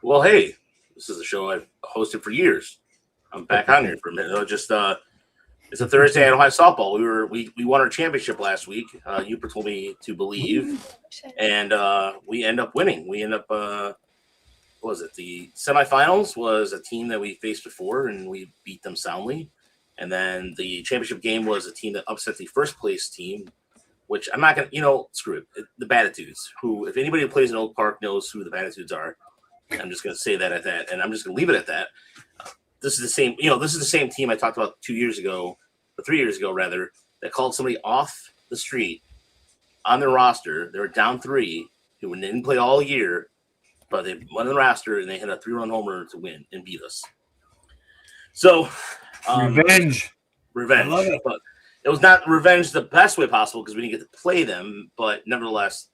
Well, hey, this is a show I've hosted for years. I'm back on here for a minute. It's a Thursday at Ohio softball. We won our championship last week. Yooper told me to believe, and we end up winning. We end up what was it? The semifinals was a team that we faced before, and we beat them soundly. And then the championship game was a team that upset the first place team, which I'm not gonna, screw it. The Batitudes, who, if anybody who plays in Oak Park knows who the Batitudes are. I'm just gonna say that at that, and I'm just gonna leave it at that. This is the same, this is the same team I talked about 2 years ago, or 3 years ago rather, that called somebody off the street on their roster. They were down 3, who didn't play all year, but they won the roster and they hit a 3-run homer to win and beat us. So, revenge. I love it. But it was not revenge the best way possible because we didn't get to play them, but nevertheless,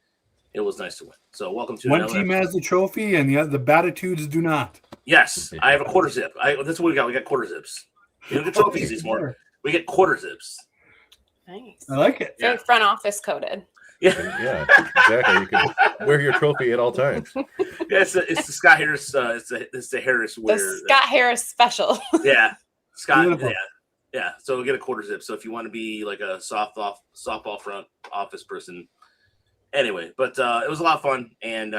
it was nice to win. So welcome to one team has the trophy and the Batitudes do not. Yes, I have a quarter zip. That's what we got. We got quarter zips. We don't get trophies anymore. We get quarter zips. Nice. I like it. Very front office coded. Yeah, exactly. You can wear your trophy at all times. Yeah, it's the Scott Harris. It's the Harris wear. The Scott Harris special. Yeah, Scott. Yeah. So we get a quarter zip. So if you want to be like a softball front office person. Anyway, but it was a lot of fun, and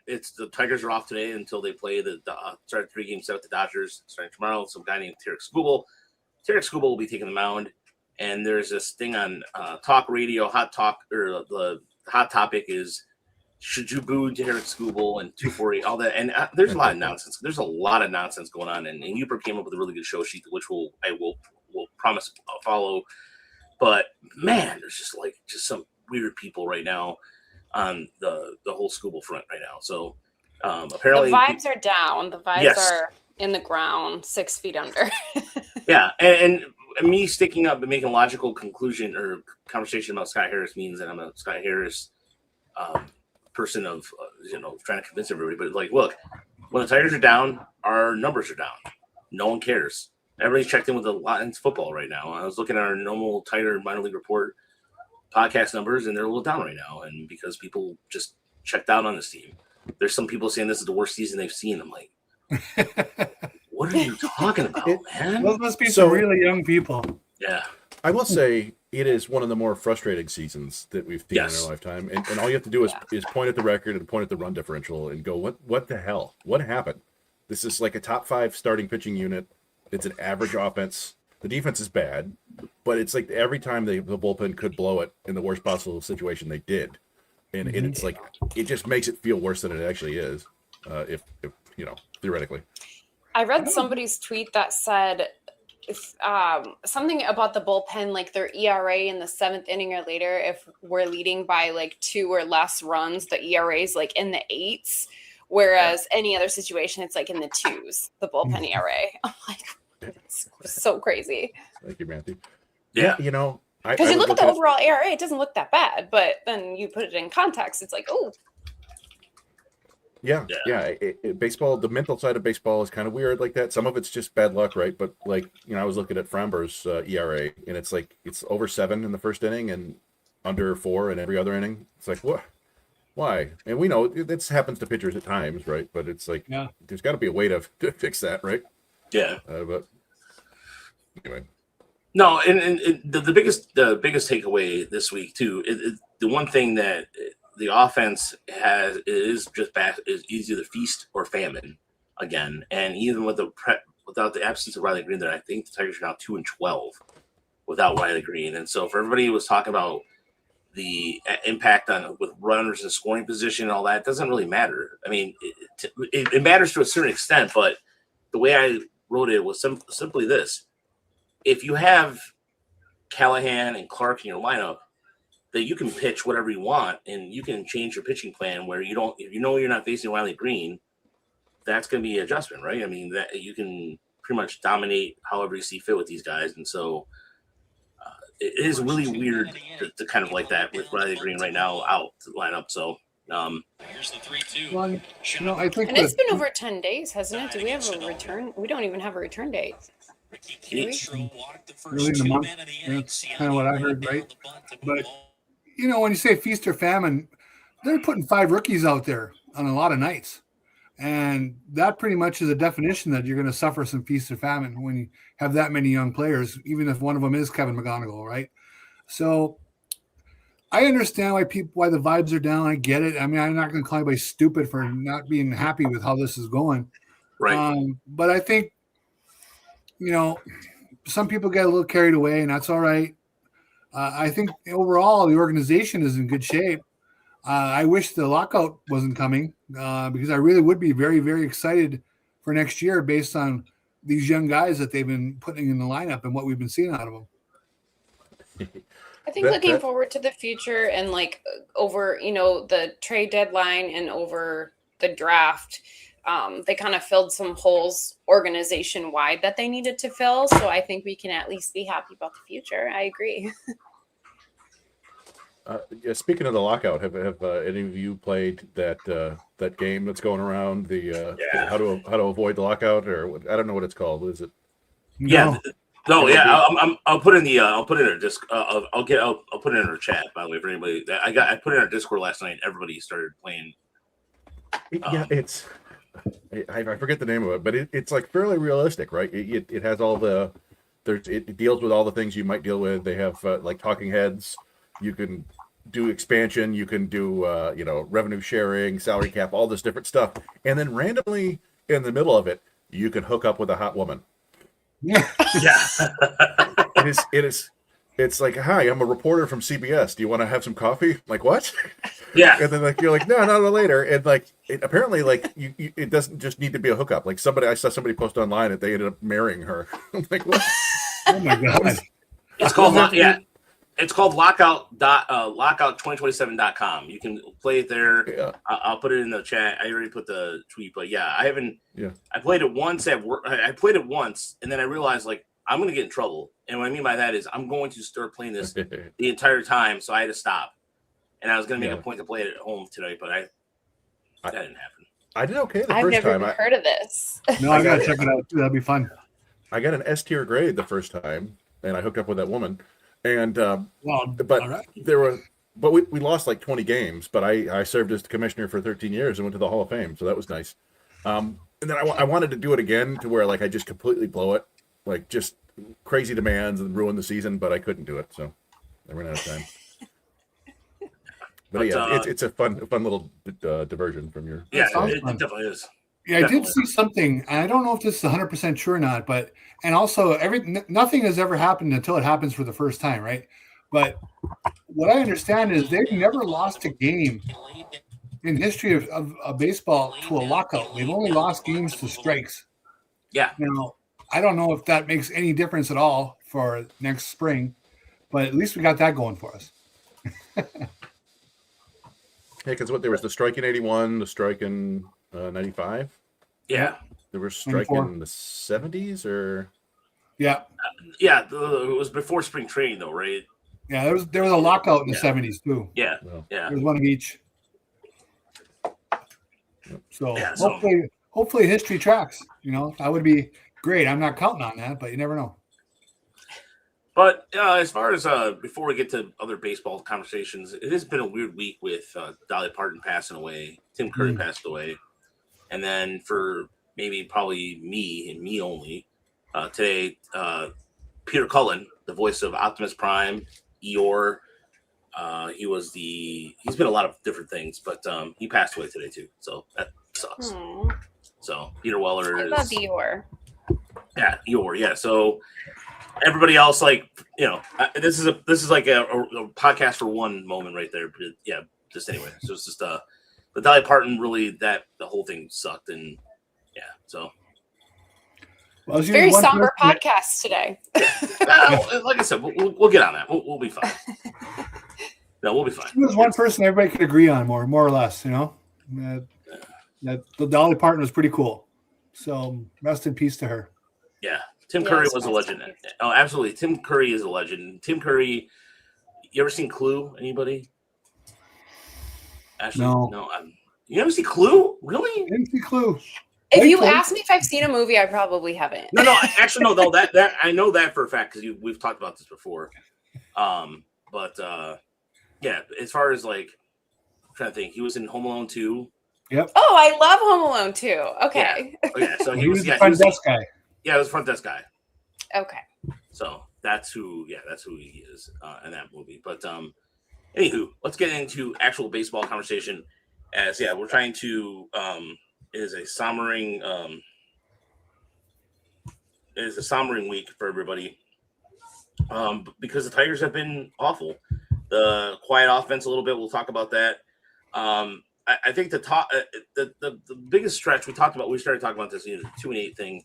it's the Tigers are off today until they play the start 3-game set with the Dodgers starting tomorrow. Some guy named Tarik Skubal. Tarik Skubal will be taking the mound, and there's this thing on talk radio, Hot Talk, or the hot topic is should you boo Tarik Skubal and 248, all that, and there's a lot of nonsense. There's a lot of nonsense going on, and Yooper came up with a really good show sheet, which I will promise I'll follow. But man, there's just some weird people right now on the whole Skubal front right now. So apparently the vibes are down. The vibes are in the ground, 6 feet under. Yeah, and me sticking up and making a logical conclusion or conversation about Scott Harris means that I'm a Scott Harris person of trying to convince everybody. But look, when the Tigers are down, our numbers are down. No one cares. Everybody's checked in with the Lions football right now. I was looking at our normal Tiger minor league report podcast numbers, and they're a little down right now. And because people just checked out on this team, there's some people saying this is the worst season they've seen. I'm like, what are you talking about, man? Those must be some really young people. Yeah. I will say it is one of the more frustrating seasons that we've seen in our lifetime. And all you have to do is point at the record and point at the run differential and go, what the hell? What happened? This is like a top 5 starting pitching unit. It's an average offense. The defense is bad, but it's like every time the bullpen could blow it in the worst possible situation, they did. And it's like, it just makes it feel worse than it actually is, if theoretically. I read somebody's tweet that said something about the bullpen, like their ERA in the 7th inning or later, if we're leading by 2 or less runs, the ERA is in the 8s, whereas any other situation, it's in the 2s, the bullpen ERA. I'm like, it's so crazy. Thank you, Matthew. Yeah. Because you look at the overall ERA, it doesn't look that bad, but then you put it in context, it's like, oh. Yeah. Baseball, the mental side of baseball is kind of weird like that. Some of it's just bad luck, right? But I was looking at Framber's ERA, and it's it's over 7 in the first inning and under 4 in every other inning. It's like, what? Why? And we know this happens to pitchers at times, right? But it's there's got to be a way to fix that, right? Yeah. But anyway. No, and the biggest takeaway this week too, the one thing that the offense has is just bad, is either feast or famine again. And even without the absence of Riley Green, there, I think the Tigers are now 2-12 without Riley Green. And so for everybody who was talking about the impact with runners in scoring position and all that, it doesn't really matter. I mean, it matters to a certain extent, but the way I wrote it was simply this: if you have Callahan and Clark in your lineup, that you can pitch whatever you want, and you can change your pitching plan where you don't, if you're not facing Riley Green, that's going to be an adjustment, right? I mean, that you can pretty much dominate however you see fit with these guys, and so it is really weird to kind of like that with Riley Green right now out to line up. So, here's the 3-2. Well, I think, and it's been over 10 days, hasn't it? Do we have a return? We don't even have a return date. Really in the month. That's kind of what I heard, right? But when you say feast or famine, they're putting 5 rookies out there on a lot of nights. And that pretty much is a definition that you're going to suffer some feast or famine when you have that many young players, even if one of them is Kevin McGonigal, right? So I understand why the vibes are down. I get it. I mean, I'm not going to call anybody stupid for not being happy with how this is going. Right. But I think, some people get a little carried away, and that's all right. I think overall the organization is in good shape. I wish the lockout wasn't coming because I really would be very, very excited for next year based on these young guys that they've been putting in the lineup and what we've been seeing out of them. I think looking forward to the future and over, the trade deadline and over the draft, they kind of filled some holes organization wide that they needed to fill. So I think we can at least be happy about the future. I agree. Speaking of the lockout, have any of you played that game that's going around? How to avoid the lockout, or I don't know what it's called. What is it? Yeah. No, yeah. I'll put in our disc. I'll put it in our chat. By the way, for anybody, I put it in our Discord last night. Everybody started playing. It's I forget the name of it, but it's like fairly realistic, right? It has all it deals with all the things you might deal with. They have like talking heads. You can do expansion. You can do revenue sharing, salary cap, all this different stuff, and then randomly in the middle of it, you can hook up with a hot woman. Yeah. It is. It's like, hi, I'm a reporter from CBS. Do you want to have some coffee? Like, what? Yeah. And then you're like, no, not later. And apparently it doesn't just need to be a hookup. Like I saw somebody post online that they ended up marrying her. I'm like, what? Oh my God. It's called It's called lockout2027.com. You can play it there. Yeah. I'll put it in the chat. I already put the tweet, but yeah, I haven't. Yeah. I played it once at work. I played it once, and then I realized I'm going to get in trouble. And what I mean by that is I'm going to start playing this the entire time, so I had to stop. And I was going to make a point to play it at home tonight, but that didn't happen. I did okay the I've first time. I've never heard of this. No, I got to check it out too. That'd be fun. I got an S tier grade the first time, and I hooked up with that woman. And we lost like 20 games, but I served as the commissioner for 13 years and went to the Hall of Fame, so that was nice. And then I wanted to do it again to where I just completely blow it, just crazy demands and ruin the season, but I couldn't do it, so I ran out of time. But yeah, it's a fun little diversion from your. Yeah, it definitely is. Yeah, I did see something. I don't know if this is 100% true or not, but also nothing has ever happened until it happens for the first time, right? But what I understand is they've never lost a game in history of baseball to a lockout. They've only lost games to strikes. Yeah. Now, I don't know if that makes any difference at all for next spring, but at least we got that going for us. Yeah, because there was the strike in 81, the strike in 95. Yeah. There was strike 94. in the 70s, or Yeah. It was before spring training, though, right? Yeah, there was a lockout in the 70s too. Yeah. Well, Yeah. There was one of each. So Yeah, so- hopefully history tracks. That would be great. I'm not counting on that, but you never know. But as far as before we get to other baseball conversations, it has been a weird week with Dolly Parton passing away. Tim Curry passed away. And then for probably me and me only, today, Peter Cullen, the voice of Optimus Prime, Eeyore, he's been a lot of different things, but he passed away today too. So that sucks. Aww. So Peter Weller I love Eeyore. Yeah, Eeyore. Yeah. So everybody else, this is like a podcast for one moment right there. But yeah, just anyway. So it's just the Dolly Parton really the whole thing sucked, and yeah. So Well, very somber podcast today. like I said, we'll get on that. We'll be fine. No, we'll be fine. There's one person everybody could agree on, more or less. That the Dolly Parton was pretty cool. So rest in peace to her. Yeah, Tim Curry was a legend. Oh, absolutely. Tim Curry is a legend. Tim Curry. You ever seen Clue? Anybody? Ashley, no. You never see Clue? Really? I didn't see Clue. If you ask me if I've seen a movie, I probably haven't. No. Actually, no. That I know that for a fact because we've talked about this before. But yeah, as far as I'm trying to think, he was in Home Alone 2. Yep. Oh, I love Home Alone too. Okay. Yeah. So He was the front desk guy. Yeah, it was front desk guy. Okay. So that's who he is in that movie. But anywho, let's get into actual baseball conversation. As we're trying to it is a sombering week for everybody. Because the Tigers have been awful. The quiet offense a little bit. We'll talk about that. I think the biggest stretch we started talking about this 2-8 thing.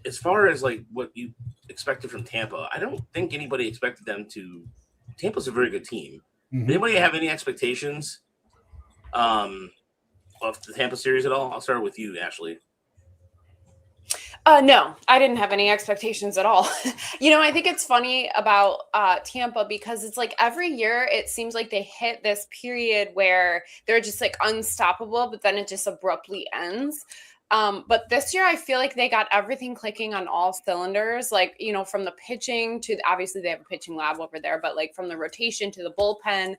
As far as like what you expected from Tampa, I don't think anybody expected them to. Tampa's a very good team. Mm-hmm. Anybody have any expectations of the Tampa series at all? I'll start with you, Ashley. No, I didn't have any expectations at all. I think it's funny about Tampa because it's like every year it seems like they hit this period where they're just like unstoppable, but then it just abruptly ends. But this year I feel like they got everything clicking on all cylinders, like, from the pitching to obviously they have a pitching lab over there, but like from the rotation to the bullpen.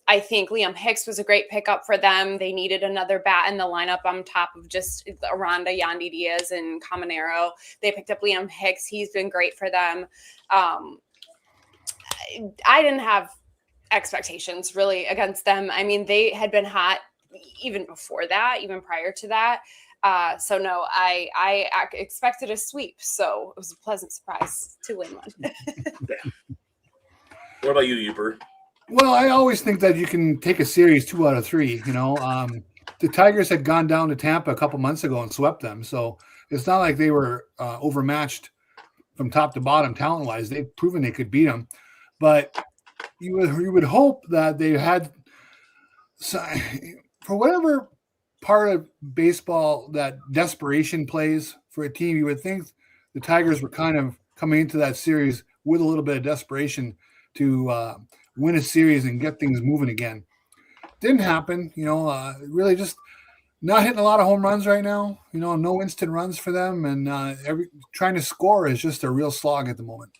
I think Liam Hicks was a great pickup for them. They needed another bat in the lineup on top of just Aranda, Yandy Diaz, and Caminero. They picked up Liam Hicks. He's been great for them. I didn't have expectations really against them. I mean, they had been hot even before that, even prior to that. So no, I expected a sweep. So it was a pleasant surprise to win one. What about you, Yooper? Well, I always think that you can take a series 2 out of 3. The Tigers had gone down to Tampa a couple months ago and swept them. So it's not like they were overmatched from top to bottom talent-wise. They've proven they could beat them. But you would hope that they had, for whatever part of baseball that desperation plays for a team, you would think the Tigers were kind of coming into that series with a little bit of desperation to win a series and get things moving again. Didn't happen, really just not hitting a lot of home runs right now, no instant runs for them. And trying to score is just a real slog at the moment.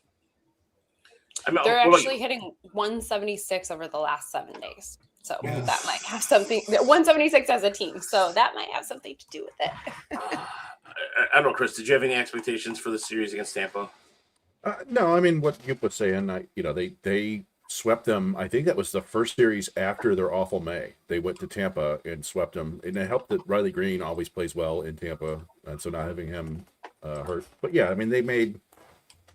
They're actually hitting 176 over the last 7 days. So that might have something, 176 as a team. So that might have something to do with it. I don't know, Chris, did you have any expectations for the series against Tampa? No, I mean, what you was saying, they swept them. I think that was the first series after their awful May. They went to Tampa and swept them, and it helped that Riley Green always plays well in Tampa, and so not having him hurt. But yeah, I mean, they made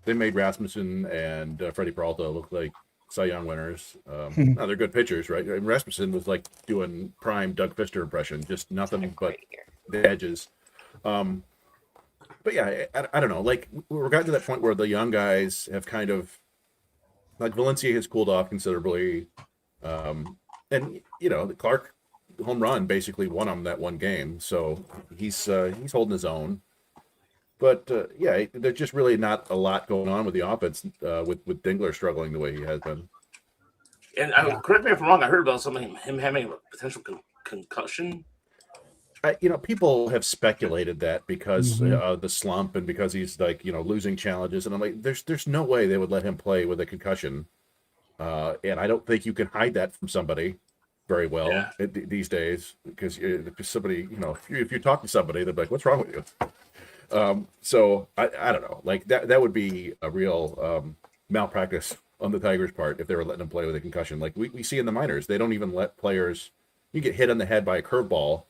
Rasmussen and Freddie Peralta look like Cy Young winners. No, they're good pitchers, right? And Rasmussen was like doing prime Doug Fister impression, just nothing but the edges. But yeah, I don't know. Like, we're gotten to that point where the young guys have kind of, like, Valencia has cooled off considerably. And, the Clark home run basically won him that one game. So he's holding his own. But, there's just really not a lot going on with the offense with Dingler struggling the way he has been. And correct me if I'm wrong, I heard about him having a potential concussion. People have speculated that because the slump and because he's like, losing challenges. And I'm like, there's no way they would let him play with a concussion. And I don't think you can hide that from somebody very well these days, because somebody, if you talk to somebody, they're like, what's wrong with you? So I don't know, like that would be a real malpractice on the Tigers' part if they were letting him play with a concussion. Like we see in the minors, they don't even let players, you get hit on the head by a curveball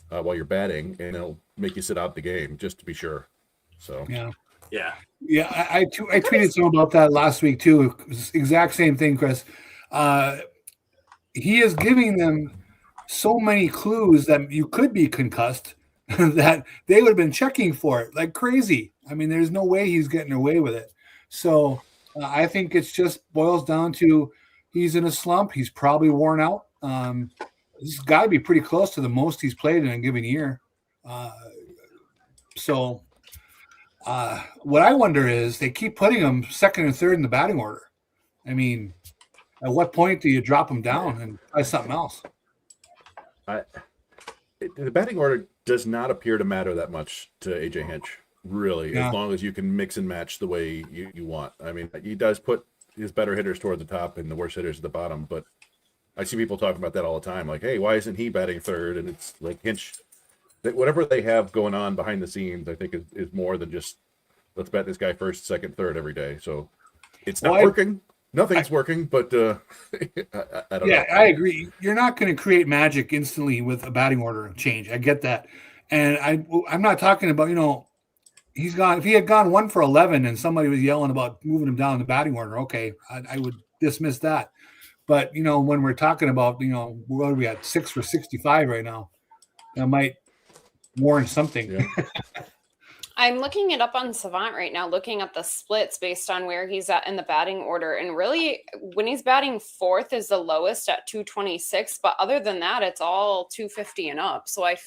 while you're batting, and it'll make you sit out the game just to be sure. So yeah. I tweeted some about that last week too. Exact same thing, Chris. He is giving them so many clues that you could be concussed that they would have been checking for it like crazy. I mean, there's no way he's getting away with it. So I think it's just boils down to he's in a slump. He's probably worn out. This has got to be pretty close to the most he's played in a given year. So what I wonder is they keep putting him second and third in the batting order. I mean, at what point do you drop him down and try something else? The batting order does not appear to matter that much to AJ Hinch, really, as long as you can mix and match the way you want. I mean, he does put his better hitters toward the top and the worst hitters at the bottom, but I see people talking about that all the time. Like, hey, why isn't he batting third? And it's like Hinch. Whatever they have going on behind the scenes, I think is more than just let's bat this guy first, second, third every day. So it's not working. Nothing's working, but I don't know. Yeah, I agree. You're not going to create magic instantly with a batting order change. I get that. And I'm not talking about, he's gone. If he had gone 1 for 11 and somebody was yelling about moving him down the batting order, okay, I would dismiss that. But, when we're talking about, what are we at, 6 for 65 right now, that might warrant something. Yeah. I'm looking it up on Savant right now, looking at the splits based on where he's at in the batting order. And really, when he's batting fourth is the lowest at 226. But other than that, it's all 250 and up. So I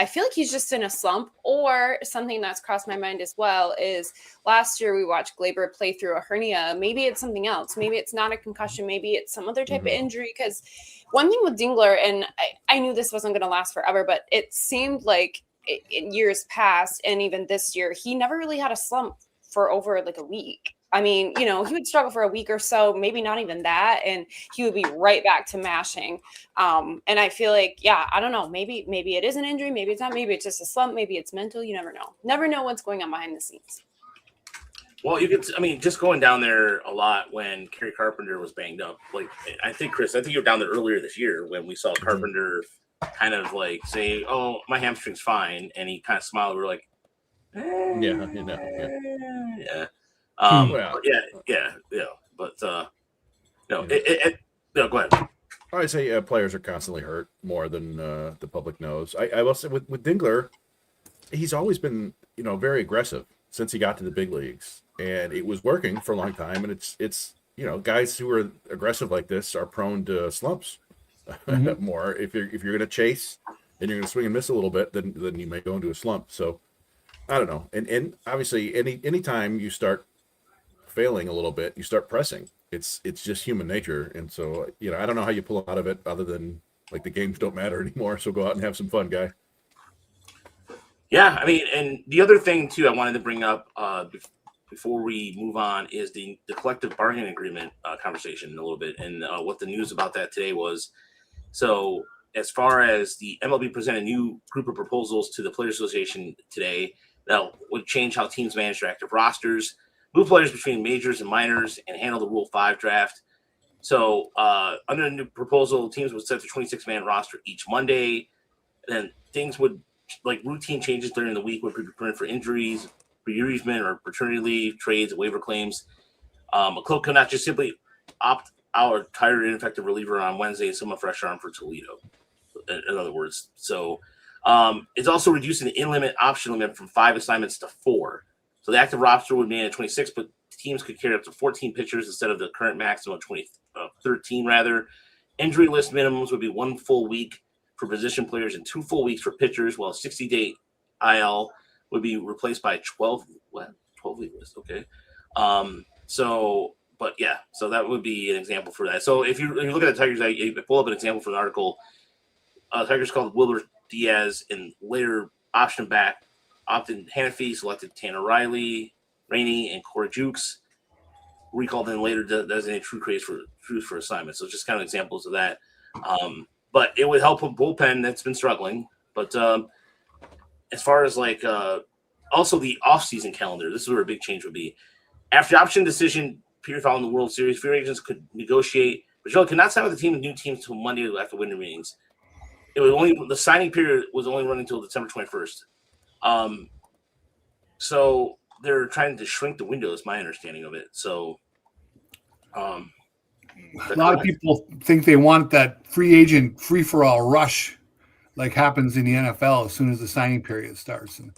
feel like he's just in a slump. Or something that's crossed my mind as well is last year we watched Glaber play through a hernia. Maybe it's something else. Maybe it's not a concussion. Maybe it's some other type of injury. Because one thing with Dingler, and I knew this wasn't going to last forever, but it seemed like in years past and even this year, he never really had a slump for over like a week. I mean, he would struggle for a week or so, maybe not even that, and he would be right back to mashing. And I feel like, I don't know, maybe it is an injury, maybe it's not, maybe it's just a slump, maybe it's mental. You never know what's going on behind the scenes. Well, just going down there a lot when Kerry Carpenter was banged up. Like, I think, Chris, you were down there earlier this year when we saw Carpenter kind of like say, "Oh, my hamstring's fine," and he kind of smiled. We were like, yeah. But no, go ahead. I'd say players are constantly hurt more than the public knows. I will say with Dingler, he's always been very aggressive since he got to the big leagues, and it was working for a long time. And it's guys who are aggressive like this are prone to slumps. More if you're going to chase and you're going to swing and miss a little bit, then you may go into a slump. So I don't know. And obviously any time you start failing a little bit, you start pressing. It's just human nature. And so I don't know how you pull out of it other than like the games don't matter anymore. So go out and have some fun, guy. Yeah, and the other thing too I wanted to bring up before we move on is the collective bargaining agreement conversation a little bit, and what the news about that today was. So as far as the MLB presented a new group of proposals to the Players Association today that would change how teams manage their active rosters, move players between majors and minors, and handle the Rule 5 draft. So under the new proposal, teams would set the 26-man roster each Monday. And then things would, like routine changes during the week, would be prepared for injuries, bereavement or paternity leave, trades, waiver claims. A club could not just simply opt out a tired and ineffective reliever on Wednesday and someone fresh arm for Toledo, in other words. So it's also reducing the in-limit option limit from 5 assignments to 4. So the active roster would be at 26, but teams could carry up to 14 pitchers instead of the current maximum of 13 rather. Injury list minimums would be 1 full week for position players and 2 full weeks for pitchers, while a 60-day IL would be replaced by 12-week list. Okay. So that would be an example for that. So if you look at the Tigers, I pull up an example from the article. Tigers called Wilber Diaz and later optioned back, opted Hanafi, selected Tanner Riley, Rainey, and Corey Jukes. Recalled and later designated True Cruz for assignment. So just kind of examples of that. But it would help a bullpen that's been struggling. But as far as also the offseason calendar, this is where a big change would be. After the option decision period following the World Series, free agents could negotiate. But could not sign with the team with new teams until Monday after winter meetings. The signing period was only running until December 21st. So they're trying to shrink the window, is my understanding of it. So a lot of people think they want that free agent free-for-all rush like happens in the NFL as soon as the signing period starts, and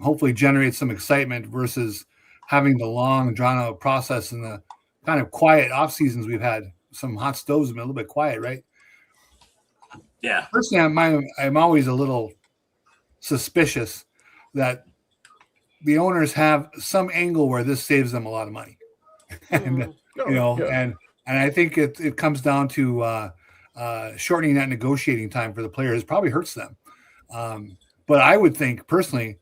hopefully generate some excitement versus having the long, drawn-out process and the kind of quiet off seasons we've had. Some hot stoves have been a little bit quiet, right? Yeah. Personally, I'm always a little suspicious that the owners have some angle where this saves them a lot of money, and and I think it comes down to shortening that negotiating time for the players probably hurts them. But I would think personally,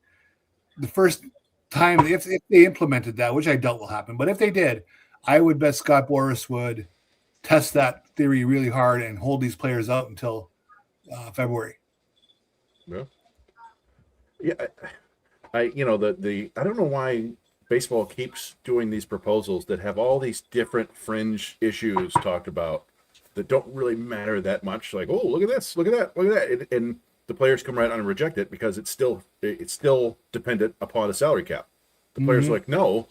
the first time if they implemented that, which I doubt will happen, but if they did, I would bet Scott Boras would test that theory really hard and hold these players out until February. Yeah, I don't know why baseball keeps doing these proposals that have all these different fringe issues talked about that don't really matter that much. Like, oh, look at this, look at that, look at that, and the players come right on and reject it because it's still dependent upon a salary cap. The players are like, no,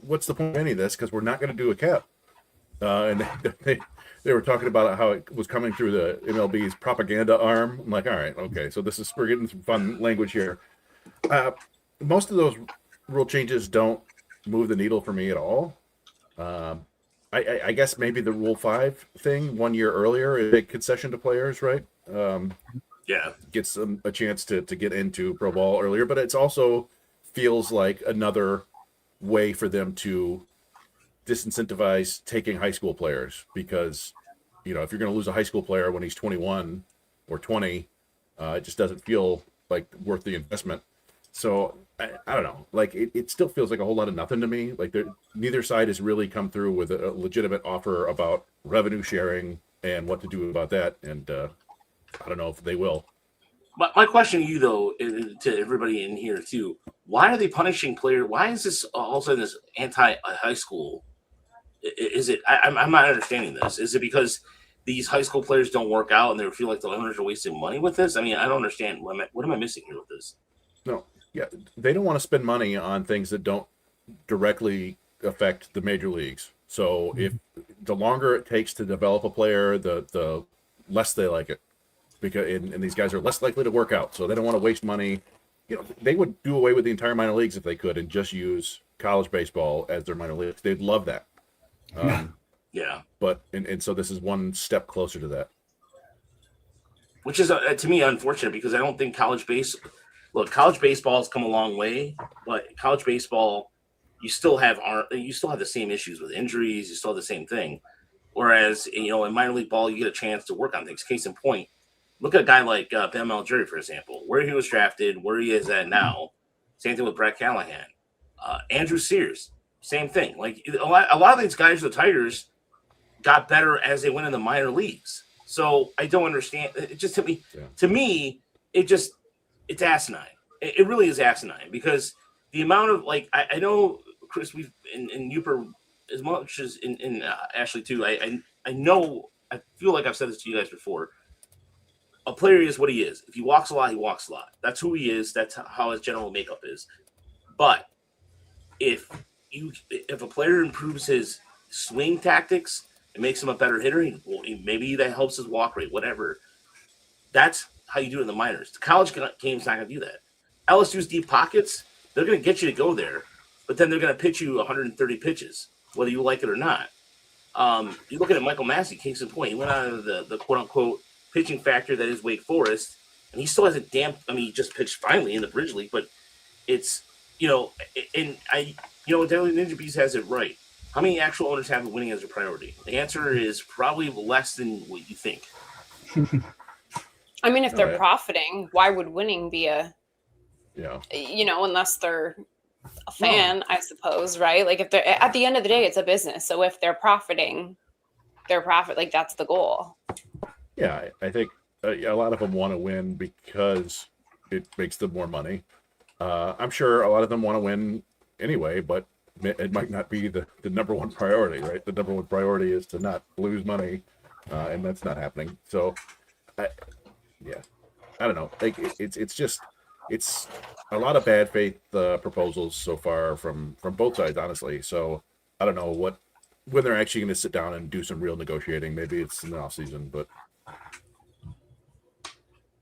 what's the point of any of this? Because we're not going to do a cap. And they were talking about how it was coming through the MLB's propaganda arm. I'm like, all right, okay, so we're getting some fun language here. Most of those rule changes don't move the needle for me at all. I guess maybe the Rule 5 thing 1 year earlier, a big concession to players, right? Gets them a chance to get into pro ball earlier, but it's also feels like another way for them to disincentivize taking high school players because, if you're going to lose a high school player when he's 21 or 20, it just doesn't feel like worth the investment. So I don't know, like it still feels like a whole lot of nothing to me. Like neither side has really come through with a legitimate offer about revenue sharing and what to do about that. And I don't know if they will. My question to you, though, to everybody in here, too, why are they punishing players? Why is this all of a sudden this anti-high school? Is it? I'm not understanding this. Is it because these high school players don't work out and they feel like the owners are wasting money with this? I mean, I don't understand. What am I missing here with this? No. Yeah, they don't want to spend money on things that don't directly affect the major leagues. So if the longer it takes to develop a player, the less they like it. Because and these guys are less likely to work out, so they don't want to waste money. They would do away with the entire minor leagues if they could and just use college baseball as their minor leagues. They'd love that. Yeah. But and so this is one step closer to that. Which is to me unfortunate because I don't think college baseball has come a long way, but college baseball you still have the same issues with injuries, you still have the same thing. Whereas in minor league ball you get a chance to work on things. Case in point, look at a guy like Ben Malgeri, for example, where he was drafted, where he is at now. Same thing with Brett Callahan. Andrew Sears, same thing. Like a lot of these guys with the Tigers got better as they went in the minor leagues. So I don't understand. It just to me, it's asinine. It really is asinine because the amount of I know Chris, we've in Yooper as much as in Ashley too. I know I feel like I've said this to you guys before. A player is what he is. If he walks a lot, he walks a lot. That's who he is. That's how his general makeup is. But if a player improves his swing tactics, it makes him a better hitter. Maybe that helps his walk rate, whatever. That's how you do it in the minors. The college game's not going to do that. LSU's deep pockets, they're going to get you to go there, but then they're going to pitch you 130 pitches, whether you like it or not. You look at Michael Massey, case in point. He went out of the quote-unquote pitching factor that is Wake Forest, and he still hasn't he just pitched finally in the Bridge League, but it's, Daily Ninja Bees has it right. How many actual owners have winning as a priority? The answer is probably less than what you think. I mean, if they're profiting, why would winning be unless they're a fan, I suppose, right? Like if they're at the end of the day, it's a business. So if they're profiting, like that's the goal. Yeah, I think a lot of them want to win because it makes them more money. I'm sure a lot of them want to win anyway, but it might not be the number one priority, right? The number one priority is to not lose money, and that's not happening. So, I don't know. Like it's a lot of bad faith proposals so far from both sides, honestly. So I don't know when they're actually going to sit down and do some real negotiating. Maybe it's in the off season, but.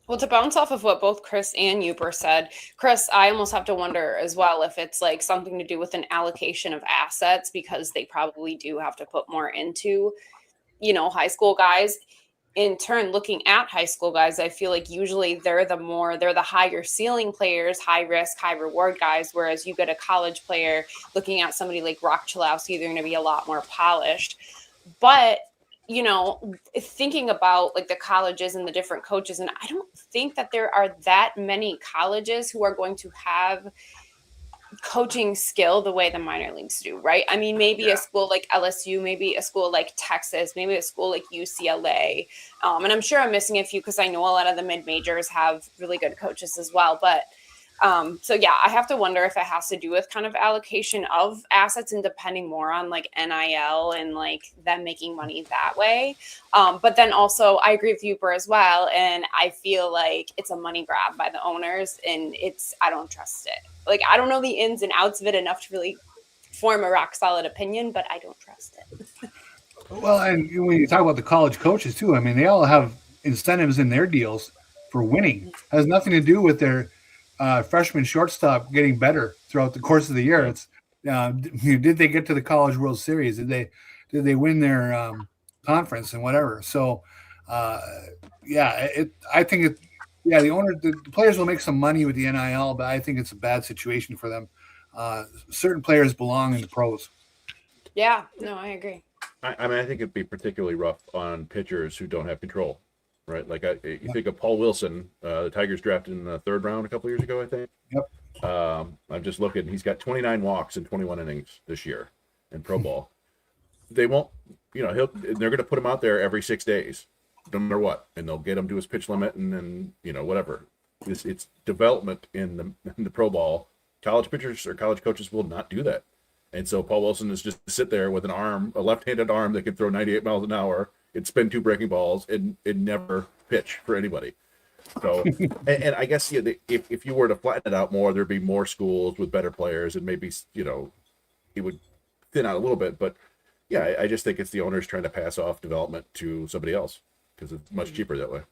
Well, to bounce off of what both Chris and Yooper said, Chris, I almost have to wonder as well if it's like something to do with an allocation of assets because they probably do have to put more into, high school guys. In turn, looking at high school guys, I feel like usually they're the higher ceiling players, high risk, high reward guys. Whereas you get a college player looking at somebody like Rock Chalowski, they're going to be a lot more polished. But thinking about like the colleges and the different coaches, and I don't think that there are that many colleges who are going to have coaching skill the way the minor leagues do, right? I mean, maybe a school like LSU, maybe a school like Texas, maybe a school like UCLA. And I'm sure I'm missing a few because I know a lot of the mid-majors have really good coaches as well. But so yeah, I have to wonder if it has to do with kind of allocation of assets and depending more on like NIL and like them making money that way. But then also I agree with Yooper as well. And I feel like it's a money grab by the owners and I don't trust it. Like, I don't know the ins and outs of it enough to really form a rock solid opinion, but I don't trust it. Well, and when you talk about the college coaches too, I mean, they all have incentives in their deals for winning. It has nothing to do with their freshman shortstop getting better throughout the course of the year. It's did they get to the College World Series? Did they win their conference and whatever? So I think the players will make some money with the NIL, but I think it's a bad situation for them. Certain players belong in the pros. Yeah, no, I agree. I mean, I think it'd be particularly rough on pitchers who don't have control. Right, like you think of Paul Wilson, the Tigers drafted in the 3rd round a couple years ago, I think. Yep. I'm just looking; he's got 29 walks in 21 innings this year in pro ball. They won't, they're going to put him out there every 6 days, no matter what, and they'll get him to his pitch limit, and then whatever. It's development in the pro ball. College pitchers or college coaches will not do that, and so Paul Wilson is just sit there with a left-handed arm that can throw 98 miles an hour. It'd spin 2 breaking balls and never pitch for anybody. So, and I guess if you were to flatten it out more, there'd be more schools with better players, and maybe it would thin out a little bit. But yeah, I just think it's the owners trying to pass off development to somebody else because it's much cheaper that way.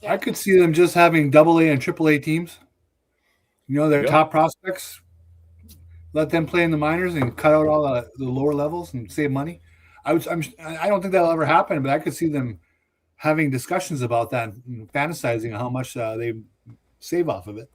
I could see them just having AA and AAA teams. Their top prospects. Let them play in the minors and cut out all the lower levels and save money. I don't think that'll ever happen, but I could see them having discussions about that and fantasizing how much they save off of it.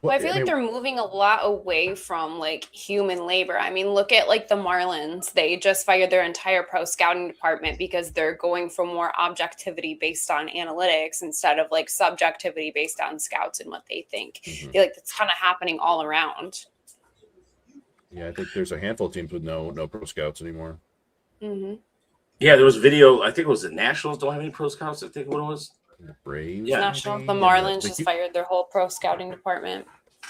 Well, I feel like they're moving a lot away from like human labor. I mean, look at like the Marlins. They just fired their entire pro scouting department because they're going for more objectivity based on analytics instead of like subjectivity based on scouts and what they think. I feel like that's kind of happening all around. Yeah, I think there's a handful of teams with no pro scouts anymore. Mm-hmm. Yeah, there was video. I think it was the Nationals don't have any pro scouts. I think what it was. The Braves. Yeah. Nationals, the Marlins just fired their whole pro scouting department.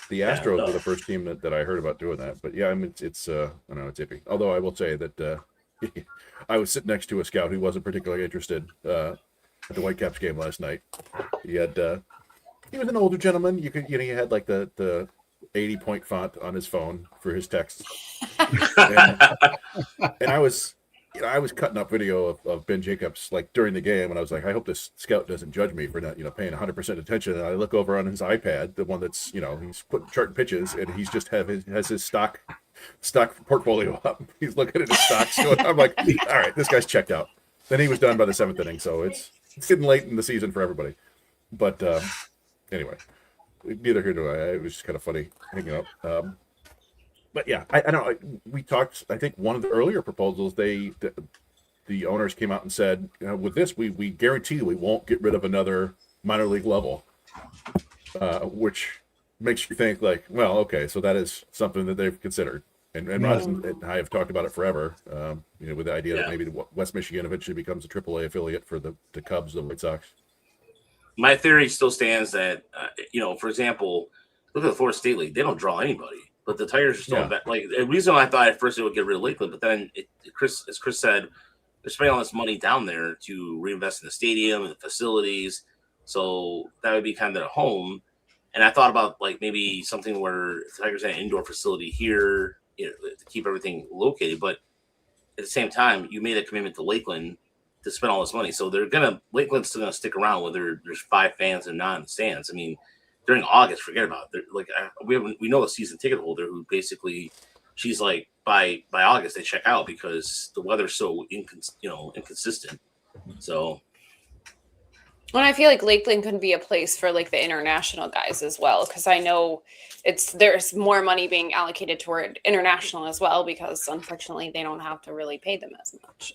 The Astros were the first team that I heard about doing that. But yeah, I mean, it's I don't know, it's iffy. Although I will say that I was sitting next to a scout who wasn't particularly interested at the Whitecaps game last night. He was an older gentleman. He had like the 80-point font on his phone for his texts. and I was cutting up video of Ben Jacobs like during the game, and I was like, I hope this scout doesn't judge me for not paying 100% attention. And I look over on his iPad, the one that's he's charting pitches, and he's just has his stock portfolio up. He's looking at his stocks. So I'm like, all right, this guy's checked out. Then he was done by the 7th inning, so it's getting late in the season for everybody. But anyway, neither here nor there. It was just kind of funny hanging up. But yeah, I don't know. We talked. I think one of the earlier proposals, the owners came out and said, with this, we guarantee we won't get rid of another minor league level, which makes you think like, well, okay, so that is something that they've considered. And Roz and I have talked about it forever. With the idea that maybe West Michigan eventually becomes a AAA affiliate for the Cubs, the White Sox. My theory still stands that for example, look at the Florida State League. They don't draw anybody. But the Tigers are still back. Like the reason I thought at first it would get rid of Lakeland, but then as Chris said, they're spending all this money down there to reinvest in the stadium and the facilities. So that would be kind of their home. And I thought about like maybe something where the Tigers had an indoor facility here, to keep everything located. But at the same time, you made a commitment to Lakeland to spend all this money. So Lakeland's still gonna stick around whether there's 5 fans or not in the stands. I mean, during August, forget about it. Like we know a season ticket holder who basically she's like by August they check out because the weather's so inconsistent. So, and I feel like Lakeland could be a place for like the international guys as well, because I know there's more money being allocated toward international as well, because unfortunately they don't have to really pay them as much.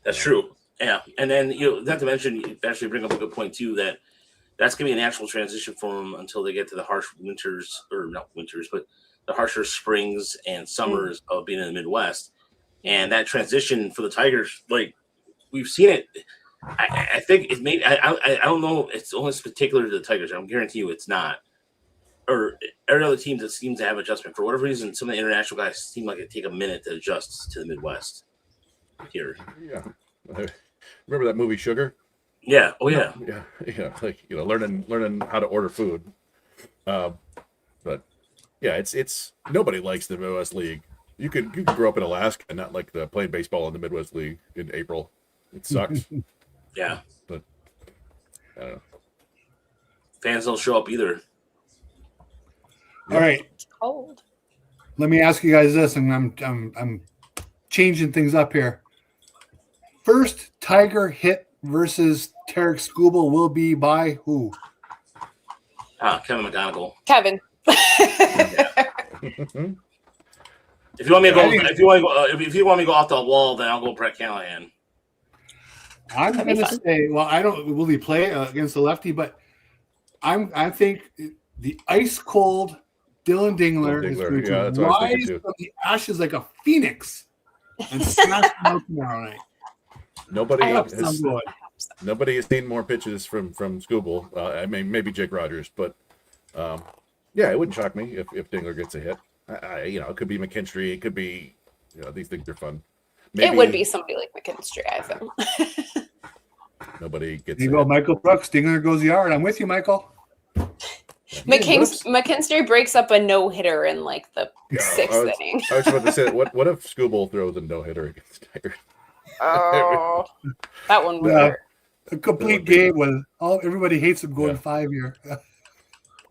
That's true. Yeah, and then not to mention, you actually bring up a good point too that. That's going to be a natural transition for them until they get to the harsh winters, or not winters, but the harsher springs and summers of being in the Midwest, and that transition for the Tigers, like we've seen it. I think it made. I don't know. It's almost particular to the Tigers. I'm guarantee you, it's not. Or every other team that seems to have adjustment for whatever reason. Some of the international guys seem like it take a minute to adjust to the Midwest. Here, yeah. Remember that movie Sugar? Yeah. Oh yeah. Yeah. Like learning how to order food. But yeah, it's nobody likes the Midwest League. You could grow up in Alaska and not like playing baseball in the Midwest League in April. It sucks. Yeah. But I don't know. Fans don't show up either. All right. Cold. Let me ask you guys this, and I'm changing things up here. First Tiger hit versus Tarik Skubal will be by who? Kevin McGonigal. Kevin. If you want me to go, if you want me to go off the wall, then I'll go Brett Callahan. I'm going to say, well, I don't. Will he play against the lefty? But I think the ice cold Dylan Dingler is going to rise from the ashes like a phoenix and smash him out tomorrow night. Nobody has seen more pitches from Skubal. I mean, maybe Jake Rogers, but yeah, it wouldn't shock me if Dingler gets a hit. It could be McKinstry. It could be, these things are fun. Maybe, it would be somebody like McKinstry, I think. Nobody gets. You go, Michael Brooks. Dingler goes yard. I'm with you, Michael. McKinstry breaks up a no hitter in like the sixth inning. I was about to say, what if Skubal throws a no hitter against Tigers? Oh, that one would hurt. A complete game with everybody hates him going 5 year.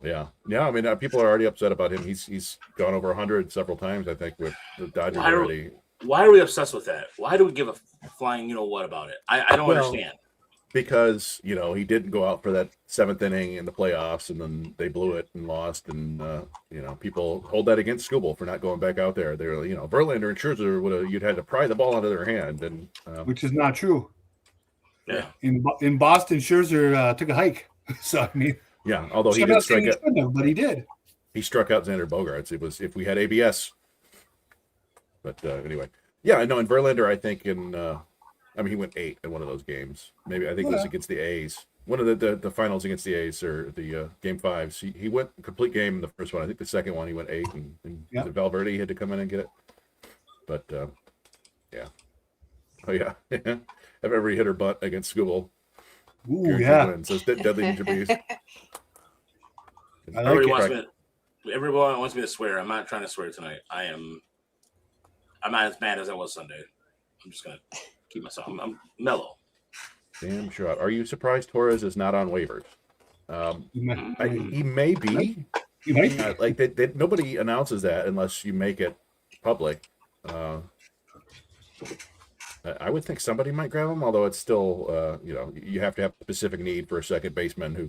Yeah. I mean, people are already upset about him. He's gone over 100 several times, I think, with the Dodgers already. Why are we obsessed with that? Why do we give a flying what about it? I don't understand. Because he didn't go out for that seventh inning in the playoffs, and then they blew it and lost, and people hold that against Skubal for not going back out there. They're Verlander and Scherzer you'd had to pry the ball out of their hand, and which is not true. Yeah, in Boston, Scherzer took a hike. So I mean, yeah, although he did strike out, but he did. He struck out Xander Bogaerts. It was if we had ABS. But anyway, yeah, I know. In Verlander, I think he went 8 in one of those games. Maybe I think it was against the A's. One of the finals against the A's or the game 5s. He went complete game in the first one. I think the second one he went 8, and Valverde he had to come in and get it. But yeah, oh yeah, have every hitter butt against Skubal. Ooh, yeah, wins. Those deadly ninja bees. Everyone wants me to swear. I'm not trying to swear tonight. I'm not as mad as I was Sunday. I'm just gonna keep myself. I'm mellow. Damn shot. Are you surprised Torres is not on waivers? He may be. He might be. Nobody announces that unless you make it public. I would think somebody might grab him, although it's still, you have to have a specific need for a second baseman who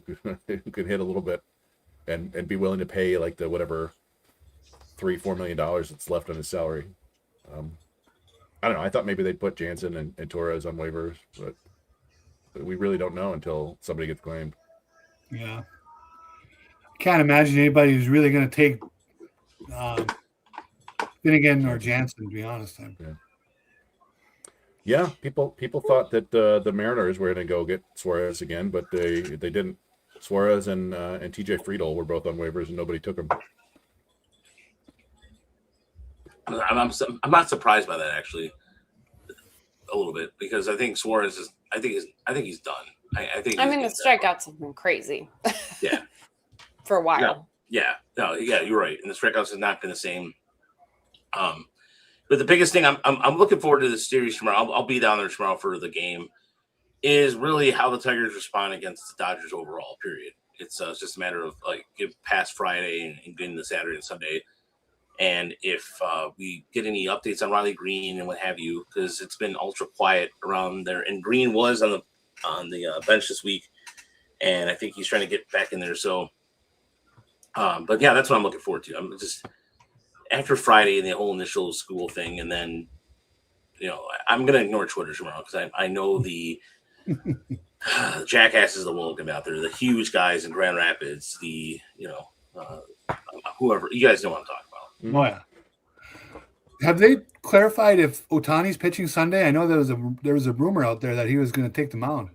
can hit a little bit and be willing to pay like the whatever $3-4 million that's left on his salary. I don't know. I thought maybe they'd put Jansen and Torres on waivers, but we really don't know until somebody gets claimed. Yeah. Can't imagine anybody who's really going to take Finnegan or Jansen, to be honest. Yeah, people thought that the Mariners were going to go get Suarez again, but they didn't. Suarez and TJ Friedel were both on waivers, and nobody took them. I'm not surprised by that actually, a little bit, because I think Suarez is. I think he's done. I think. I mean, the strikeouts have been crazy. Yeah. For a while. Yeah. No. Yeah. You're right. And the strikeouts have not been the same. But the biggest thing I'm looking forward to the series tomorrow. I'll be down there tomorrow for the game. Is really how the Tigers respond against the Dodgers overall. Period. It's just a matter of get past Friday and getting to Saturday and Sunday. And if we get any updates on Riley Green and what have you, because it's been ultra quiet around there, and Green was on the bench this week, and I think he's trying to get back in there. So, but yeah, that's what I'm looking forward to. I'm just after Friday and the whole initial school thing, and then I'm gonna ignore Twitter tomorrow because I know the jackasses of the world gonna be out there, the huge guys in Grand Rapids, the whoever, you guys know what I'm talking about. Oh yeah. Have they clarified if Otani's pitching Sunday? I know there was a rumor out there that he was going to take the mound.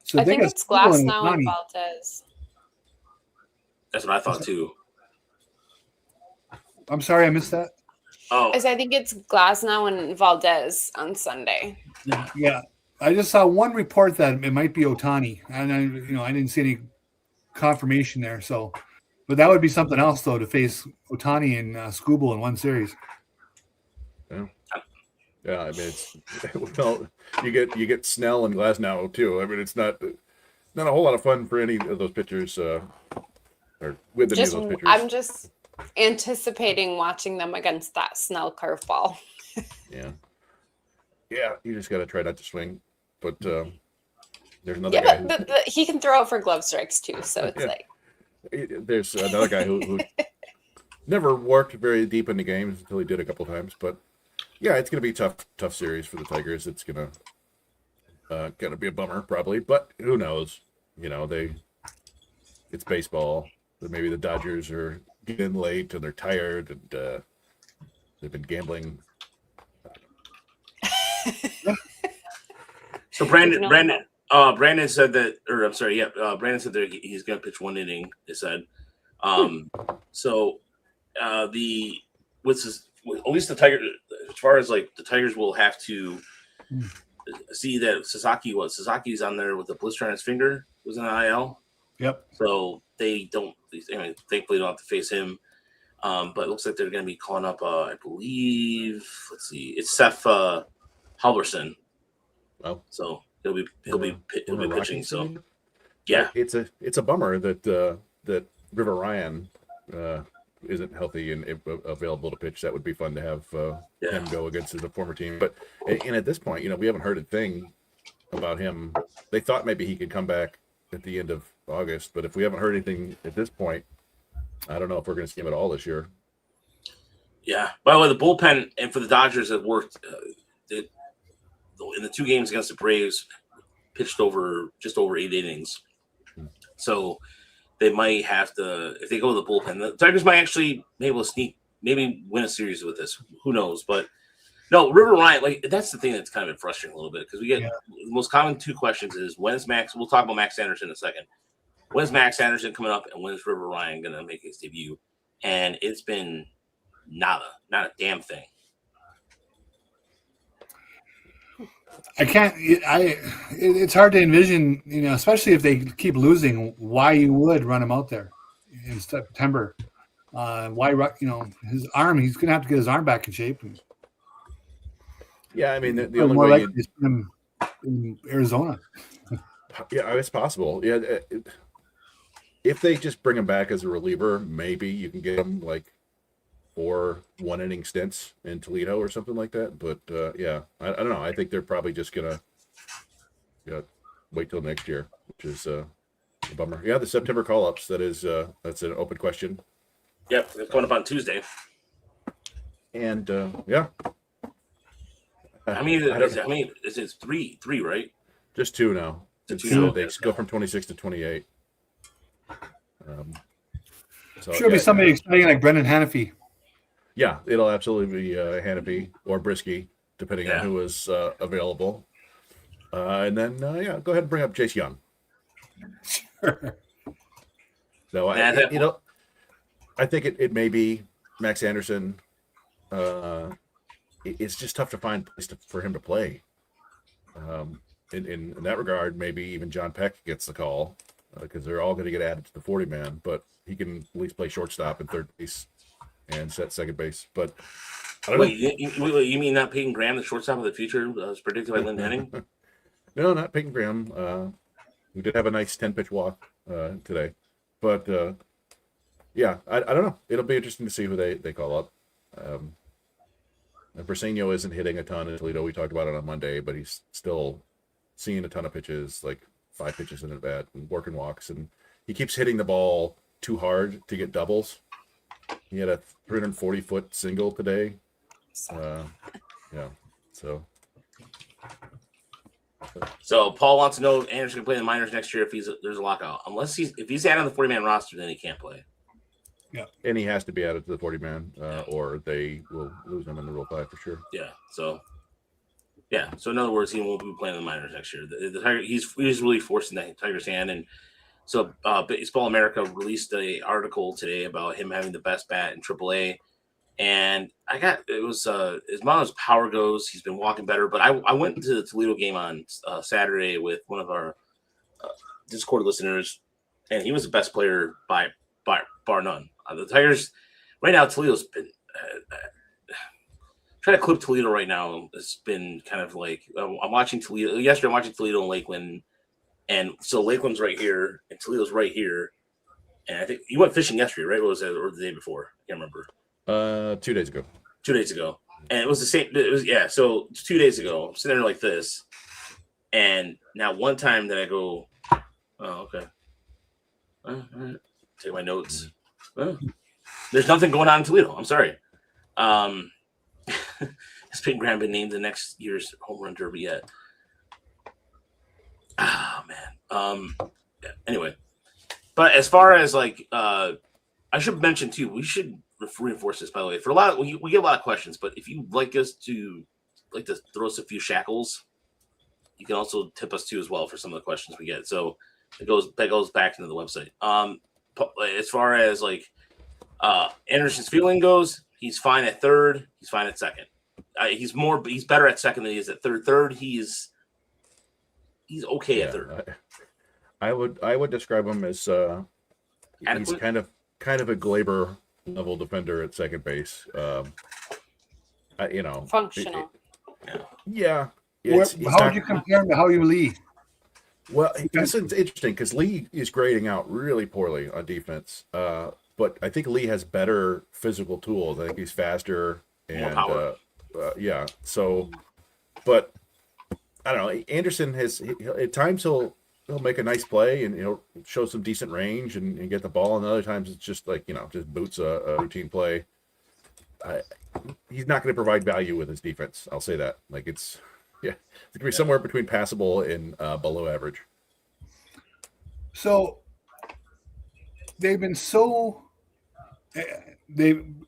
So I think got it's Skubal Glass and now and Ohtani. Valdez. That's what I thought too. I'm sorry, I missed that. Oh, I think it's Glasnow and Valdez on Sunday. Yeah, I just saw one report that it might be Ohtani, and I didn't see any confirmation there. So, but that would be something else though to face Ohtani and Skubal in one series. Yeah, I mean, it's well, you get Snell and Glasnow too. I mean, it's not a whole lot of fun for any of those pitchers, or with any of those pitchers. I'm just anticipating watching them against that Snell curveball. Yeah, you just got to try not to swing. But there's another guy. But he can throw out for glove strikes too, so it's like there's another guy who never worked very deep into games until he did a couple times. But yeah, it's going to be tough series for the Tigers. It's gonna be a bummer probably, but who knows? It's baseball. Maybe the Dodgers are getting late and they're tired and they've been gambling. So Brandon said that, or I'm sorry, Brandon said that he's going to pitch 1 inning. They said, so at least the Tigers, as far as like the Tigers will have to see that Sasaki's on there with a blister on his finger, was in the IL. Yep. So they don't. I mean, thankfully, don't have to face him. But it looks like they're going to be calling up. I believe. Let's see. It's Seth Halverson. Well, so he'll be pitching. So yeah, it's a bummer that River Ryan isn't healthy and available to pitch. That would be fun to have him go against his former team. But at this point, we haven't heard a thing about him. They thought maybe he could come back at the end of August, but if we haven't heard anything at this point, I don't know if we're going to see him at all this year. Yeah. By the way, the bullpen and for the Dodgers have worked. In the 2 games against the Braves, pitched just over 8 innings. So they might have to, if they go with the bullpen, the Tigers might actually be able to maybe win a series with this. Who knows? But no, River Ryan, that's the thing that's kind of frustrating a little bit because we get the most common 2 questions is when's Max? We'll talk about Max Anderson in a second. When's Max Anderson coming up, and when's River Ryan going to make his debut? And it's been not a damn thing. It's hard to envision, especially if they keep losing, why you would run him out there in September. Why, his arm, he's going to have to get his arm back in shape. Yeah, I mean, the only way is put him in Arizona. Yeah, it's possible. Yeah, if they just bring him back as a reliever, maybe you can get him 4 1-inning stints in Toledo or something like that. But I don't know. I think they're probably just gonna wait till next year, which is a bummer. Yeah, the September call-ups. That's an open question. Yep, it's coming up on Tuesday. And it's three, right? Just 2 now. So they go from 26 to 28. It'll be somebody exciting like Brendan Hanafy. Yeah, it'll absolutely be Hanafy or Brisky, depending on who is available. And then, go ahead and bring up Chase Young. Sure. So, I think it may be Max Anderson. It's just tough to find a place for him to play. In that regard, maybe even John Peck gets the call because they're all going to get added to the 40-man, but he can at least play shortstop and third base and set second base. But I don't know. You mean not Peyton Graham, the shortstop of the future, as predicted by Lynn Henning? No, not Peyton Graham. We did have a nice 10-pitch walk today. But, I don't know. It'll be interesting to see who they call up. Briseño isn't hitting a ton in Toledo. We talked about it on Monday, but he's still seeing a ton of pitches, 5 pitches in at bat and working walks. And he keeps hitting the ball too hard to get doubles. He had a 340-foot single today. So. So Paul wants to know if Anderson can play in the minors next year if there's a lockout. If he's added on the 40-man roster, then he can't play. Yeah. And he has to be added to the 40-man, or they will lose him in the Rule 5 for sure. Yeah. So in other words, he won't be playing in the minors next year. The Tiger, he's really forcing the Tigers' hand. And so Baseball America released an article today about him having the best bat in AAA. And as long as power goes, he's been walking better. But I went to the Toledo game on Saturday with one of our Discord listeners, and he was the best player by bar none. The Tigers right now, Toledo's been trying to clip Toledo right now. It's been kind of like I'm watching Toledo yesterday. I'm watching Toledo and Lakeland, and so Lakeland's right here and Toledo's right here. And I think you went fishing yesterday, right? What was that, or the day before? I can't remember. 2 days ago. 2 days ago, and it was the same. It was So 2 days ago, I'm sitting there like this, and now one time that I go, oh okay, all right. Take my notes. There's nothing going on in Toledo. I'm sorry. Has Peyton Graham been named the next year's home run derby yet? Oh man. Yeah, anyway, but as far as like, I should mention too, we should reinforce this, by the way. For a lot, we get a lot of questions, but if you like to throw us a few shackles, you can also tip us too as well for some of the questions we get. So that goes back into the website. As far as like Anderson's feeling goes, he's fine at third. He's fine at second. He's better at second than he is at third. Third, he's okay at third. I would describe him as he's kind of a Glaber level defender at second base. Functional. Yeah. How would you compare him to Howie Lee? Well, it's interesting because Lee is grading out really poorly on defense. But I think Lee has better physical tools. I think he's faster and yeah. So, but I don't know. Anderson has at times he'll make a nice play and he'll show some decent range and get the ball. And other times it's just like just boots a routine play. He's not going to provide value with his defense. I'll say that. Like it's going to be somewhere between passable and below average. So they've been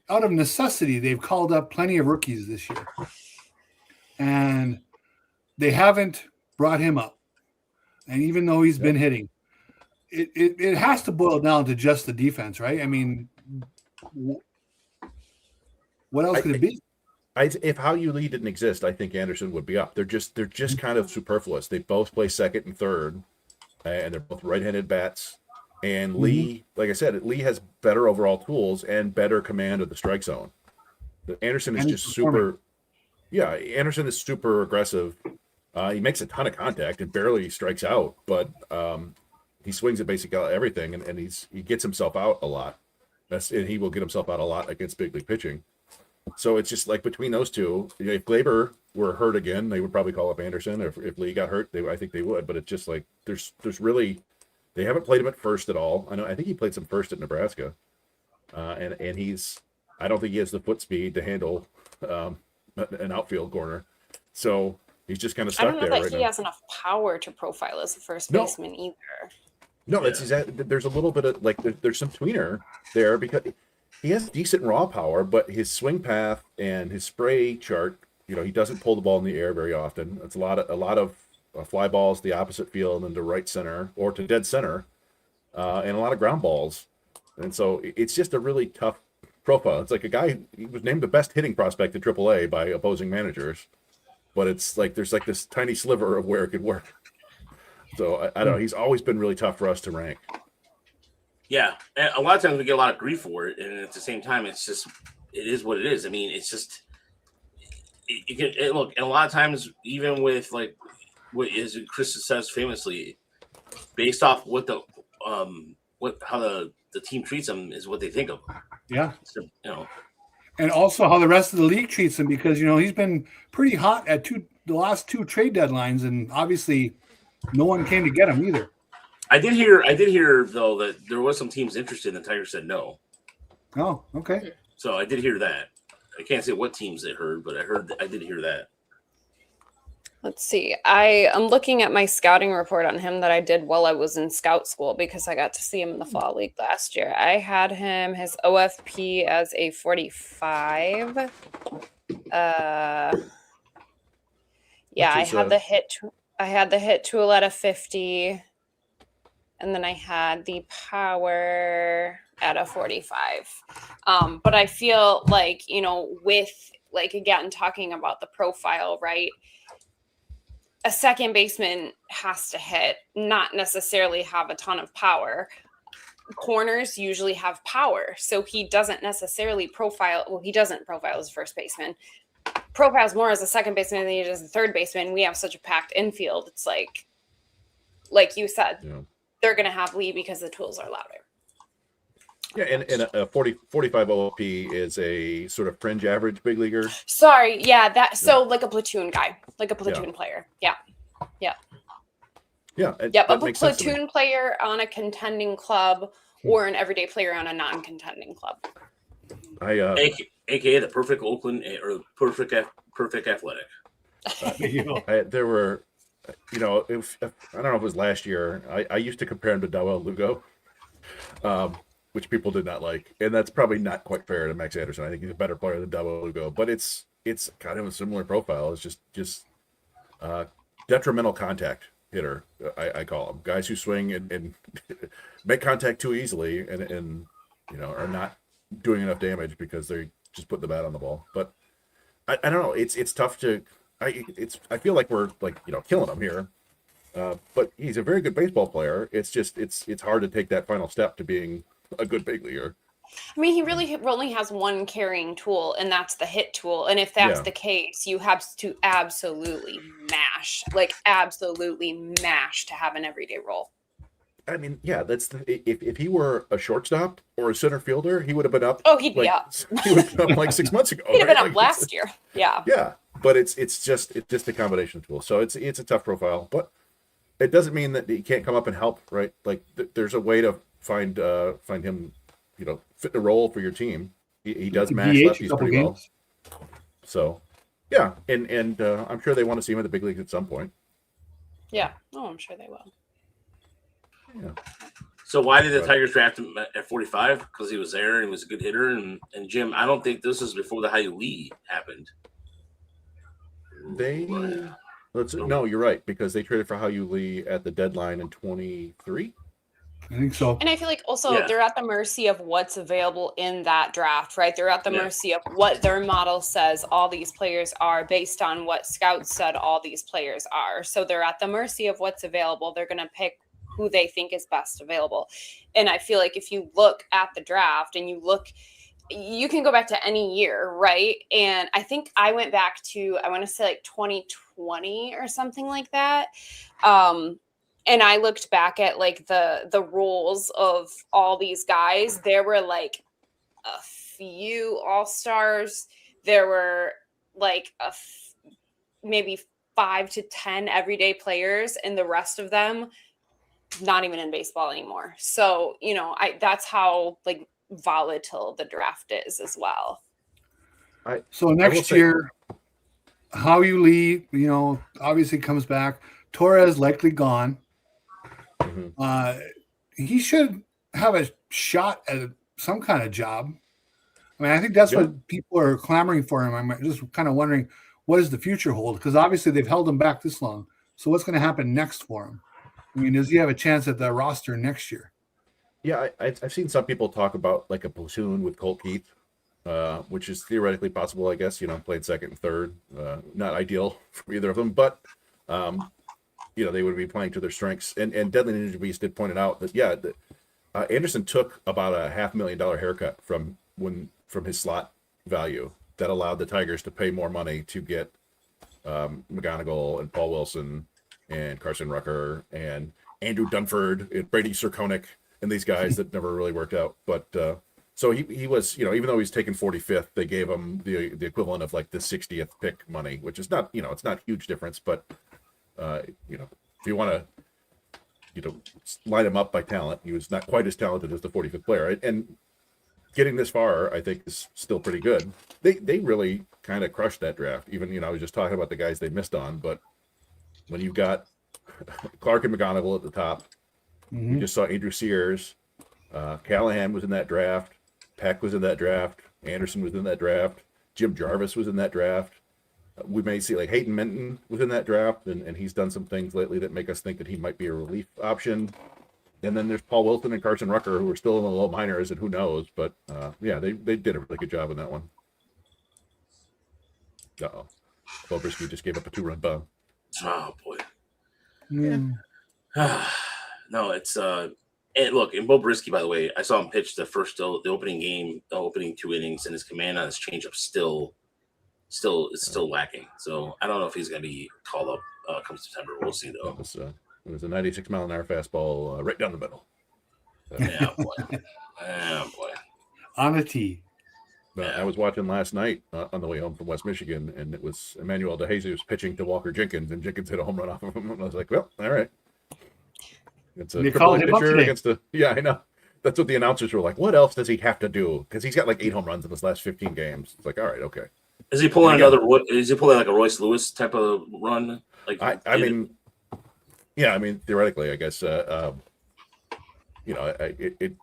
out of necessity, they've called up plenty of rookies this year. And they haven't brought him up. And even though he's been hitting, it has to boil down to just the defense, right? I mean, what else could it be? If Howie Lee didn't exist, I think Anderson would be up. They're just kind of superfluous. They both play second and third, and they're both right-handed bats. And Lee, like I said, Lee has better overall tools and better command of the strike zone. Anderson is just super. Yeah, Anderson is super aggressive. He makes a ton of contact and barely strikes out, but he swings at basically everything, and he gets himself out a lot. And he will get himself out a lot against big league pitching. So it's just like between those two, if Glaber were hurt again, they would probably call up Anderson. If Lee got hurt, I think they would. But it's just like there's really. They haven't played him at first at all. I think he played some first at Nebraska, and I don't think he has the foot speed to handle an outfield corner. So he's just kind of stuck there. I don't know that he has enough power to profile as a first baseman either. No, there's a little bit of like there's some tweener there because he has decent raw power, but his swing path and his spray chart, he doesn't pull the ball in the air very often. It's a lot of fly balls the opposite field and to right center or to dead center, and a lot of ground balls. And so it's just a really tough profile. It's like a guy, he was named the best hitting prospect in AAA by opposing managers, but it's like there's like this tiny sliver of where it could work. So I don't know. He's always been really tough for us to rank. Yeah, and a lot of times we get a lot of grief for it, and at the same time, it is what it is. I mean, it's just look, and a lot of times, even with like what is Chris says famously, based off what how the team treats him is what they think of him. Yeah, so, and also how the rest of the league treats him because he's been pretty hot at the last two trade deadlines, and obviously no one came to get him either. I did hear though that there was some teams interested, and the Tigers said no. Oh, okay. So I did hear that. I can't say what teams they heard, but I did hear that. Let's see. I am looking at my scouting report on him that I did while I was in scout school because I got to see him in the fall league last year. I had him his OFP as a 45. Yeah, I had the hit tool at a 50, and then I had the power at a 45. But I feel like, with like again talking about the profile, right? A second baseman has to hit, not necessarily have a ton of power. Corners usually have power, so he doesn't necessarily profile. Well, he doesn't profile as a first baseman. Profiles more as a second baseman than he does a third baseman. We have such a packed infield. It's like you said, they're going to have Lee because the tools are louder. Yeah, and a 45 OLP is a sort of fringe average big leaguer. Sorry, yeah, so like a platoon guy, like a platoon player. Yeah. A platoon player on a contending club or an everyday player on a non-contending club. AKA the perfect Oakland or perfect athletic. There were, I don't know if it was last year. I used to compare him to Dawel Lugo, which people did not like, and that's probably not quite fair to Max Anderson. I think he's a better player than Dawel Lugo, but it's kind of a similar profile. It's just detrimental contact hitter. I call them guys who swing and make contact too easily and are not doing enough damage because they just put the bat on the ball. But I don't know. It's tough to. I feel like we're killing him here. But he's a very good baseball player. It's just it's hard to take that final step to being a good big leaguer. I mean, he really only has one carrying tool, and that's the hit tool. And if that's the case, you have to absolutely mash to have an everyday role. I mean, yeah, that's if he were a shortstop or a center fielder, he would have been up. Oh, he'd be up. He would have been up like 6 months ago. He'd have been up last year. Yeah. Yeah, but it's just a combination tool. So it's a tough profile, but it doesn't mean that he can't come up and help, right? Like there's a way to find him, fit the role for your team. He does mash lefties pretty well. So, yeah, and I'm sure they want to see him at the big leagues at some point. Yeah. Oh, I'm sure they will. Yeah. So why did the Tigers draft him at 45? Because he was there and he was a good hitter. And Jim, I don't think this is before the Hyu Lee happened. No, you're right, because they traded for Hyu Lee at the deadline in 23. I think so. And I feel like also they're at the mercy of what's available in that draft, right? They're at the mercy of what their model says all these players are based on what scouts said all these players are. So they're at the mercy of what's available. They're going to pick who they think is best available. And I feel like if you look at the draft and you can go back to any year, right? And I think I went back to, I want to say like 2020 or something like that. And I looked back at like the roles of all these guys. There were like a few all-stars. There were like maybe 5 to 10 everyday players, and the rest of them not even in baseball anymore. So, that's how like volatile the draft is as well. So next year, Hyu Lee, obviously comes back. Torres likely gone. Mm-hmm. He should have a shot at some kind of job. I mean, I think that's what people are clamoring for him. I'm just kind of wondering, what does the future hold? Because obviously they've held him back this long. So what's going to happen next for him? I mean, does he have a chance at the roster next year? Yeah, I've seen some people talk about like a platoon with Colt Keith, which is theoretically possible, I guess. Played second and third. Not ideal for either of them, but they would be playing to their strengths. And Deadly Ninja Beast did point it out that Anderson took about a $500,000 haircut from his slot value that allowed the Tigers to pay more money to get McGonigal and Paul Wilson and Carson Rucker and Andrew Dunford and Brady Serkonik and these guys that never really worked out. But so he was, even though he's taken 45th, they gave him the equivalent of like the 60th pick money, which is not, it's not a huge difference, but if you want to, line him up by talent, he was not quite as talented as the 45th player. And getting this far, I think, is still pretty good. They really kind of crushed that draft. Even, I was just talking about the guys they missed on, but when you've got Clark and McGonigal at the top. Mm-hmm. We just saw Andrew Sears. Callahan was in that draft. Peck was in that draft. Anderson was in that draft. Jim Jarvis was in that draft. We may see like Hayden Minton was in that draft, and he's done some things lately that make us think that he might be a relief option. And then there's Paul Wilson and Carson Rucker, who are still in the low minors, and who knows. But, yeah, they did a really good job in that one. Uh-oh. Bo Brisky just gave up a 2-run bomb. Oh, boy. Mm. No, it's and look, and Bo Brisky, by the way, I saw him pitch the opening game, the opening 2 innings, and his command on his changeup still lacking. So I don't know if he's going to be called up come September. We'll see though. It was a 96-mile-an-hour fastball right down the middle. Yeah, boy. Yeah, boy. On a tee. I was watching last night on the way home from West Michigan, and it was Emmanuel DeJesus pitching to Walker Jenkins, and Jenkins hit a home run off of him. And I was like, well, all right. It's a called him up pitcher today. against a – yeah, I know. That's what the announcers were like. What else does he have to do? Because he's got like 8 home runs in his last 15 games. It's like, all right, okay. Is he pulling is he pulling like a Royce Lewis type of run? Like I mean, yeah, I mean, theoretically, I guess, it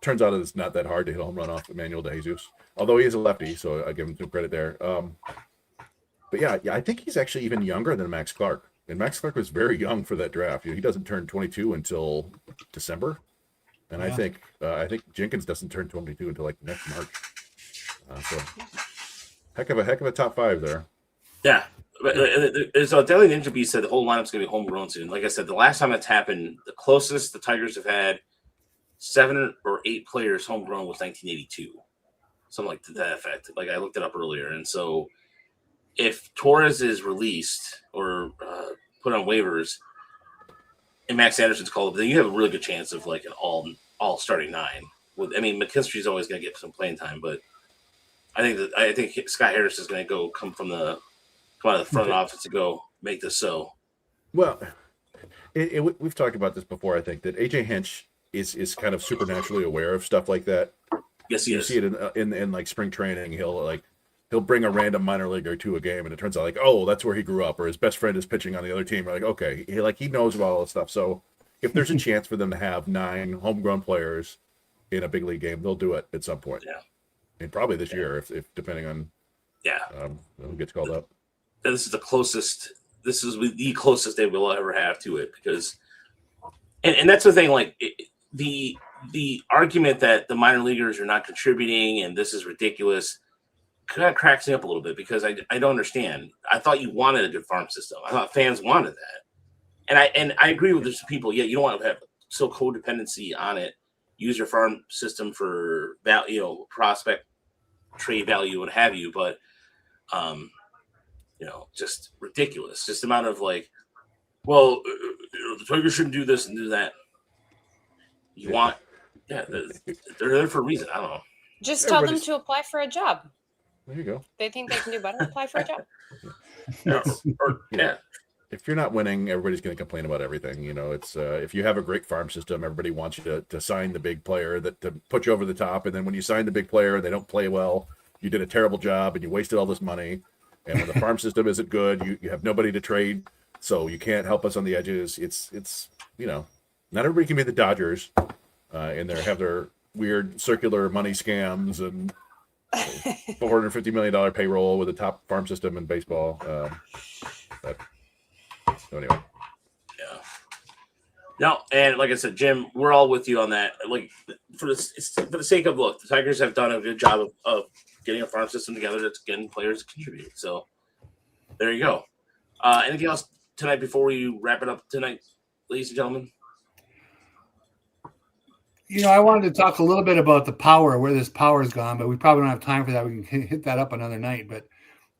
turns out it's not that hard to hit a home run off Emmanuel DeJesus, although he is a lefty, so I give him some credit there. But yeah, I think he's actually even younger than Max Clark. And Max Clark was very young for that draft. He doesn't turn 22 until December. And yeah. I think Jenkins doesn't turn 22 until like next March. So heck of a top 5 there. Yeah. So Daily Ninja Beast said the whole lineup's going to be homegrown soon. Like I said, the last time that's happened, the closest the Tigers have had 7 or 8 players homegrown was 1982. Something like to that effect. Like I looked it up earlier. And so if Torres is released or put on waivers and Max Anderson's called up, then you have a really good chance of like an all starting 9. McKinstry's always going to get some playing time, but I think Scott Harris is going to come out of the front office to go make this so. Well, we've talked about this before. I think that AJ Hinch is kind of supernaturally aware of stuff like that. Yes, he is. You see it in like spring training. He'll bring a random minor leaguer to a game, and it turns out like, oh, that's where he grew up, or his best friend is pitching on the other team. We're like, okay, he knows about all this stuff. So if there's a chance for them to have 9 homegrown players in a big league game, they'll do it at some point. Yeah, and probably this year, if depending on who gets called up. This is the closest. This is the closest they will ever have to it, because, and that's the thing. Like the argument that the minor leaguers are not contributing and this is ridiculous kind of cracks me up a little bit, because I don't understand. I thought you wanted a good farm system. I thought fans wanted that, and I agree with some people. Yeah, you don't want to have so codependency on it. Use your farm system for value, prospect trade value, what have you, but just ridiculous. Just the amount of like, well, the Tigers shouldn't do this and do that. They're there for a reason. I don't know. Just tell them to apply for a job. There you go. They think they can do better. Apply for a job. Yeah. If you're not winning, everybody's going to complain about everything. It's if you have a great farm system, everybody wants you to sign the big player to put you over the top. And then when you sign the big player and they don't play well, you did a terrible job and you wasted all this money. And when the farm system isn't good, you have nobody to trade, so you can't help us on the edges. It's not everybody can be the Dodgers, and have their weird circular money scams and $450 million payroll with a top farm system in baseball. But anyway. Yeah. No, and like I said, Jim, we're all with you on that. Like for the sake of the Tigers have done a good job of getting a farm system together that's getting players to contribute. So there you go. Anything else tonight before we wrap it up tonight, ladies and gentlemen? I wanted to talk a little bit about the power, where this power is gone, but we probably don't have time for that. We can hit that up another night. But,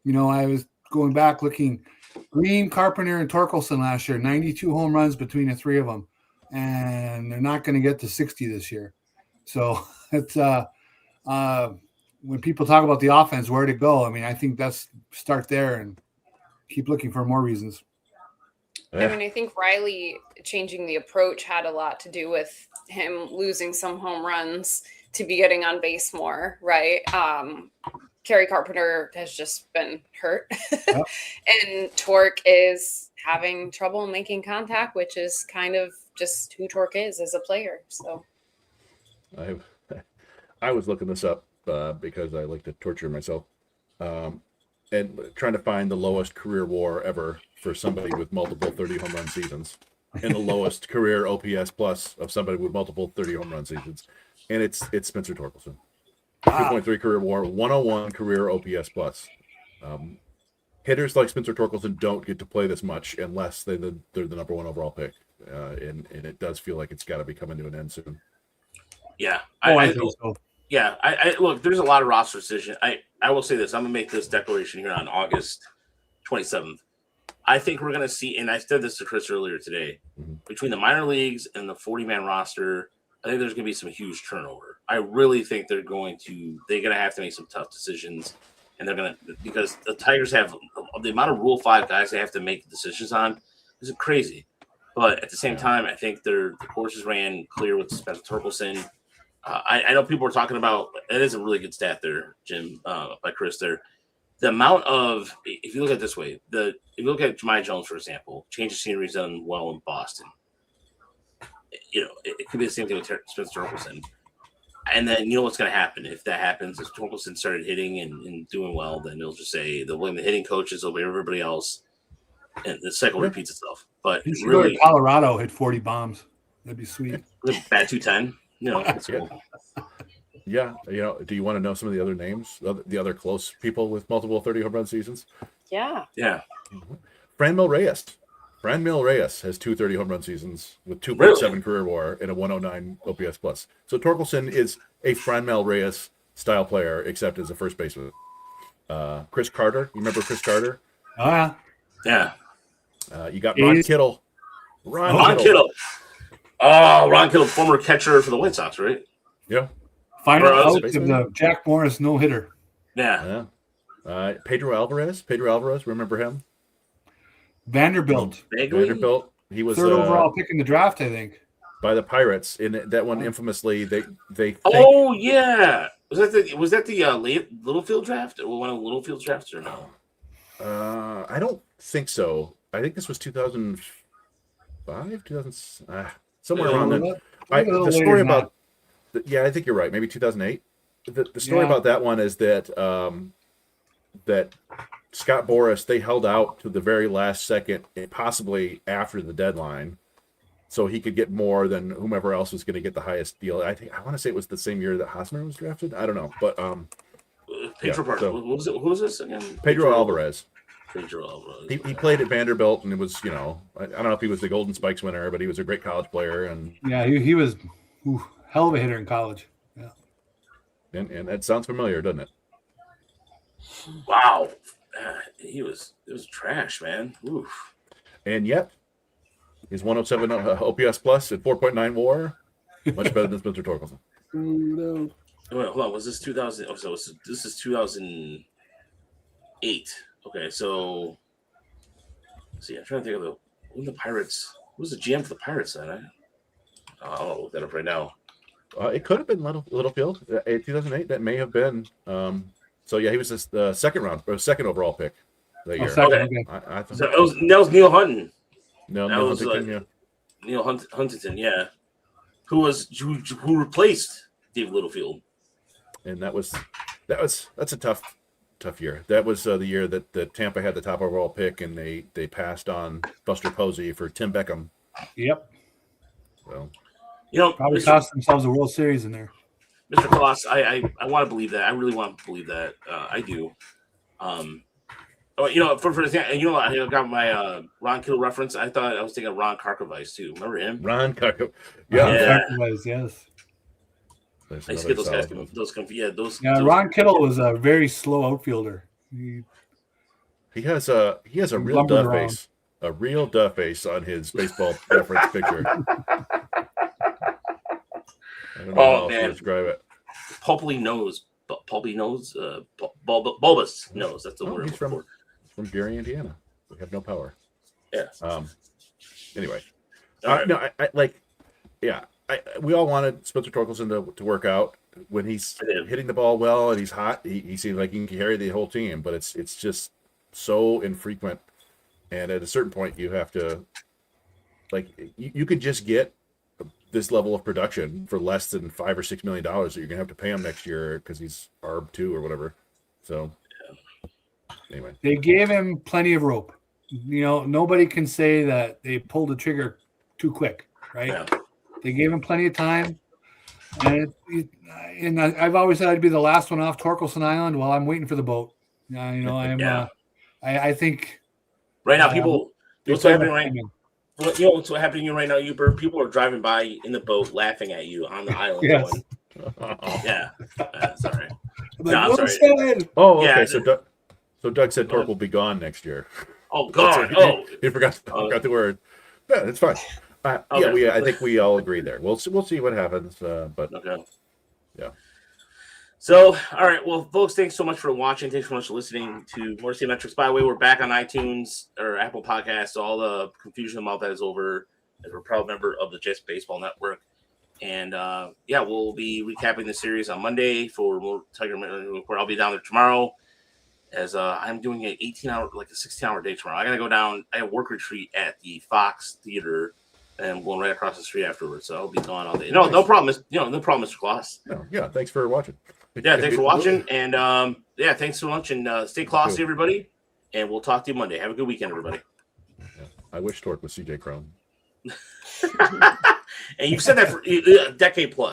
I was going back looking. Green, Carpenter, and Torkelson last year, 92 home runs between the 3 of them. And they're not going to get to 60 this year. So it's when people talk about the offense, where to go, I think that's start there and keep looking for more reasons. I think Riley changing the approach had a lot to do with him losing some home runs to be getting on base more, right? Kerry Carpenter has just been hurt. Yep. And Torque is having trouble making contact, which is kind of just who Torque is as a player. So I was looking this up because I like to torture myself and trying to find the lowest career WAR ever for somebody with multiple 30 home run seasons and the lowest career OPS plus of somebody with multiple 30 home run seasons. And it's Spencer Torkelson. 2.3 career WAR, 101 career OPS plus. Hitters like Spencer Torkelson don't get to play this much unless they're the number one overall pick. And it does feel like it's got to be coming to an end soon. Yeah. I think so. Yeah. I look, there's a lot of roster decisions. I will say this. I'm going to make this declaration here on August 27th. I think we're going to see, and I said this to Chris earlier today, between the minor leagues and the 40-man roster, I think there's going to be some huge turnover. I really think they're going to have to make some tough decisions, and they're going to, because the Tigers have the amount of Rule 5 guys they have to make decisions on is crazy. But at the same time, I think the courses ran clear with Spencer Torkelson. I know people are talking about, it is a really good stat there, Jim, by Chris there. The amount of, if you look at it this way, if you look at Jemai Jones, for example, change of scenery is done well in Boston. It could be the same thing with Spencer Torkelson. And then you know what's going to happen if that happens. If Torkelson started hitting and doing well, then they'll just say they'll blame the hitting coaches, they'll blame everybody else, and the cycle repeats itself. But He should really, go to Colorado, hit 40 bombs. That'd be sweet. bat 210. That's cool. Yeah, do you want to know some of the other names, the other close people with multiple 30 home run seasons? yeah. Franmil Reyes. Franmil Reyes has 230 home run seasons with 2.7 career WAR and a 109 OPS plus. So Torkelson is a Franmil Reyes style player, except as a first baseman. Chris Carter, you remember Chris Carter? Oh, yeah. Yeah. You got Ron Kittle. Ron Kittle. Oh, Ron Kittle, former catcher for the White Sox, right? Yeah. Final out of the Jack Morris no-hitter. Yeah. Pedro Alvarez, remember him? Vanderbilt. Vanderbilt. He was third overall pick in the draft, I think. By the Pirates. In that one, infamously, they Oh yeah. Was that the Littlefield draft? Or one of Littlefield's drafts or no? I don't think so. I think this was 2005, somewhere around then. The story about I think you're right. Maybe 2008. The story about that one is that that Scott Boras, they held out to the very last second, possibly after the deadline, so he could get more than whomever else was going to get the highest deal. I want to say it was the same year that Hosmer was drafted. I don't know, but who was this again? Pedro Alvarez. Pedro Alvarez. He played at Vanderbilt, and it was I don't know if he was the Golden Spikes winner, but he was a great college player, and he was hell of a hitter in college. Yeah, and that sounds familiar, doesn't it? Wow. It was trash, man. Oof. And yet, he's 107 OPS plus at 4.9 WAR, much better than Spencer Torkelson. No. Wait, hold on. Was this 2000? Oh, so this is 2008. Okay, so see, I'm trying to think of when the Pirates. Who was the GM for the Pirates then? I'll look that up right now. It could have been Littlefield in 2008. That may have been. So yeah, he was the second overall pick that year. Okay. I thought that was Neil Huntington. Neil Huntington, yeah. Who replaced Dave Littlefield? And that's a tough year. That was the year that Tampa had the top overall pick, and they passed on Buster Posey for Tim Beckham. Yep. Well, probably cost themselves a World Series in there. Mr. Kloss, I want to believe that. I really want to believe that. I do. For example, I got my Ron Kittle reference. I thought I was thinking of Ron Karkovice too. Remember him? Ron Karkovice. Karkovice, yes. I used to get those guys. Ron Kittle was a very slow outfielder. He has a real duff face. A real duff face on his baseball reference picture. I don't know how to describe it. Bulbous nose. That's the word. He's from Gary, Indiana. We have no power. Yeah. Anyway. Right. No, we all wanted Spencer Torkelson to work out when he's hitting the ball well and he's hot. He seems like he can carry the whole team, but it's just so infrequent. And at a certain point, you have to you could just get this level of production for less than $5 or $6 million that you're gonna have to pay him next year because he's ARB 2 or whatever. So anyway, they gave him plenty of rope. Nobody can say that they pulled the trigger too quick, right? Yeah. They gave him plenty of time, and I've always said I'd be the last one off Torkelson Island while I'm waiting for the boat. I think right now people. What's happening right now, Yooper? People are driving by in the boat, laughing at you on the island. Yes. Yeah. Sorry. Like, I'm sorry. Said? Oh, okay. Yeah, So Doug said Torque will be gone next year. Oh, gone. Oh, he forgot the word. Yeah, it's fine. Okay. Yeah, I think we all agree there. We'll see what happens. But okay. Yeah. So, all right. Well, folks, thanks so much for watching. Thanks so much for listening to Motor City Metrics. By the way, we're back on iTunes or Apple Podcasts. So all the confusion about that is over, as we're a proud member of the Just Baseball Network. And we'll be recapping the series on Monday for Tiger. Where I'll be down there tomorrow, as I'm doing an 18-hour, like a 16-hour day tomorrow. I gotta go down. I have a work retreat at the Fox Theater. And I'm going right across the street afterwards, so I'll be gone all day. No problem. No problem, Mr. Kloss. No, yeah, thanks for watching. Yeah, thanks for watching, and thanks so much, and stay classy, everybody. And we'll talk to you Monday. Have a good weekend, everybody. Yeah. I wish Torque was CJ Cron. And you've said that for a decade plus.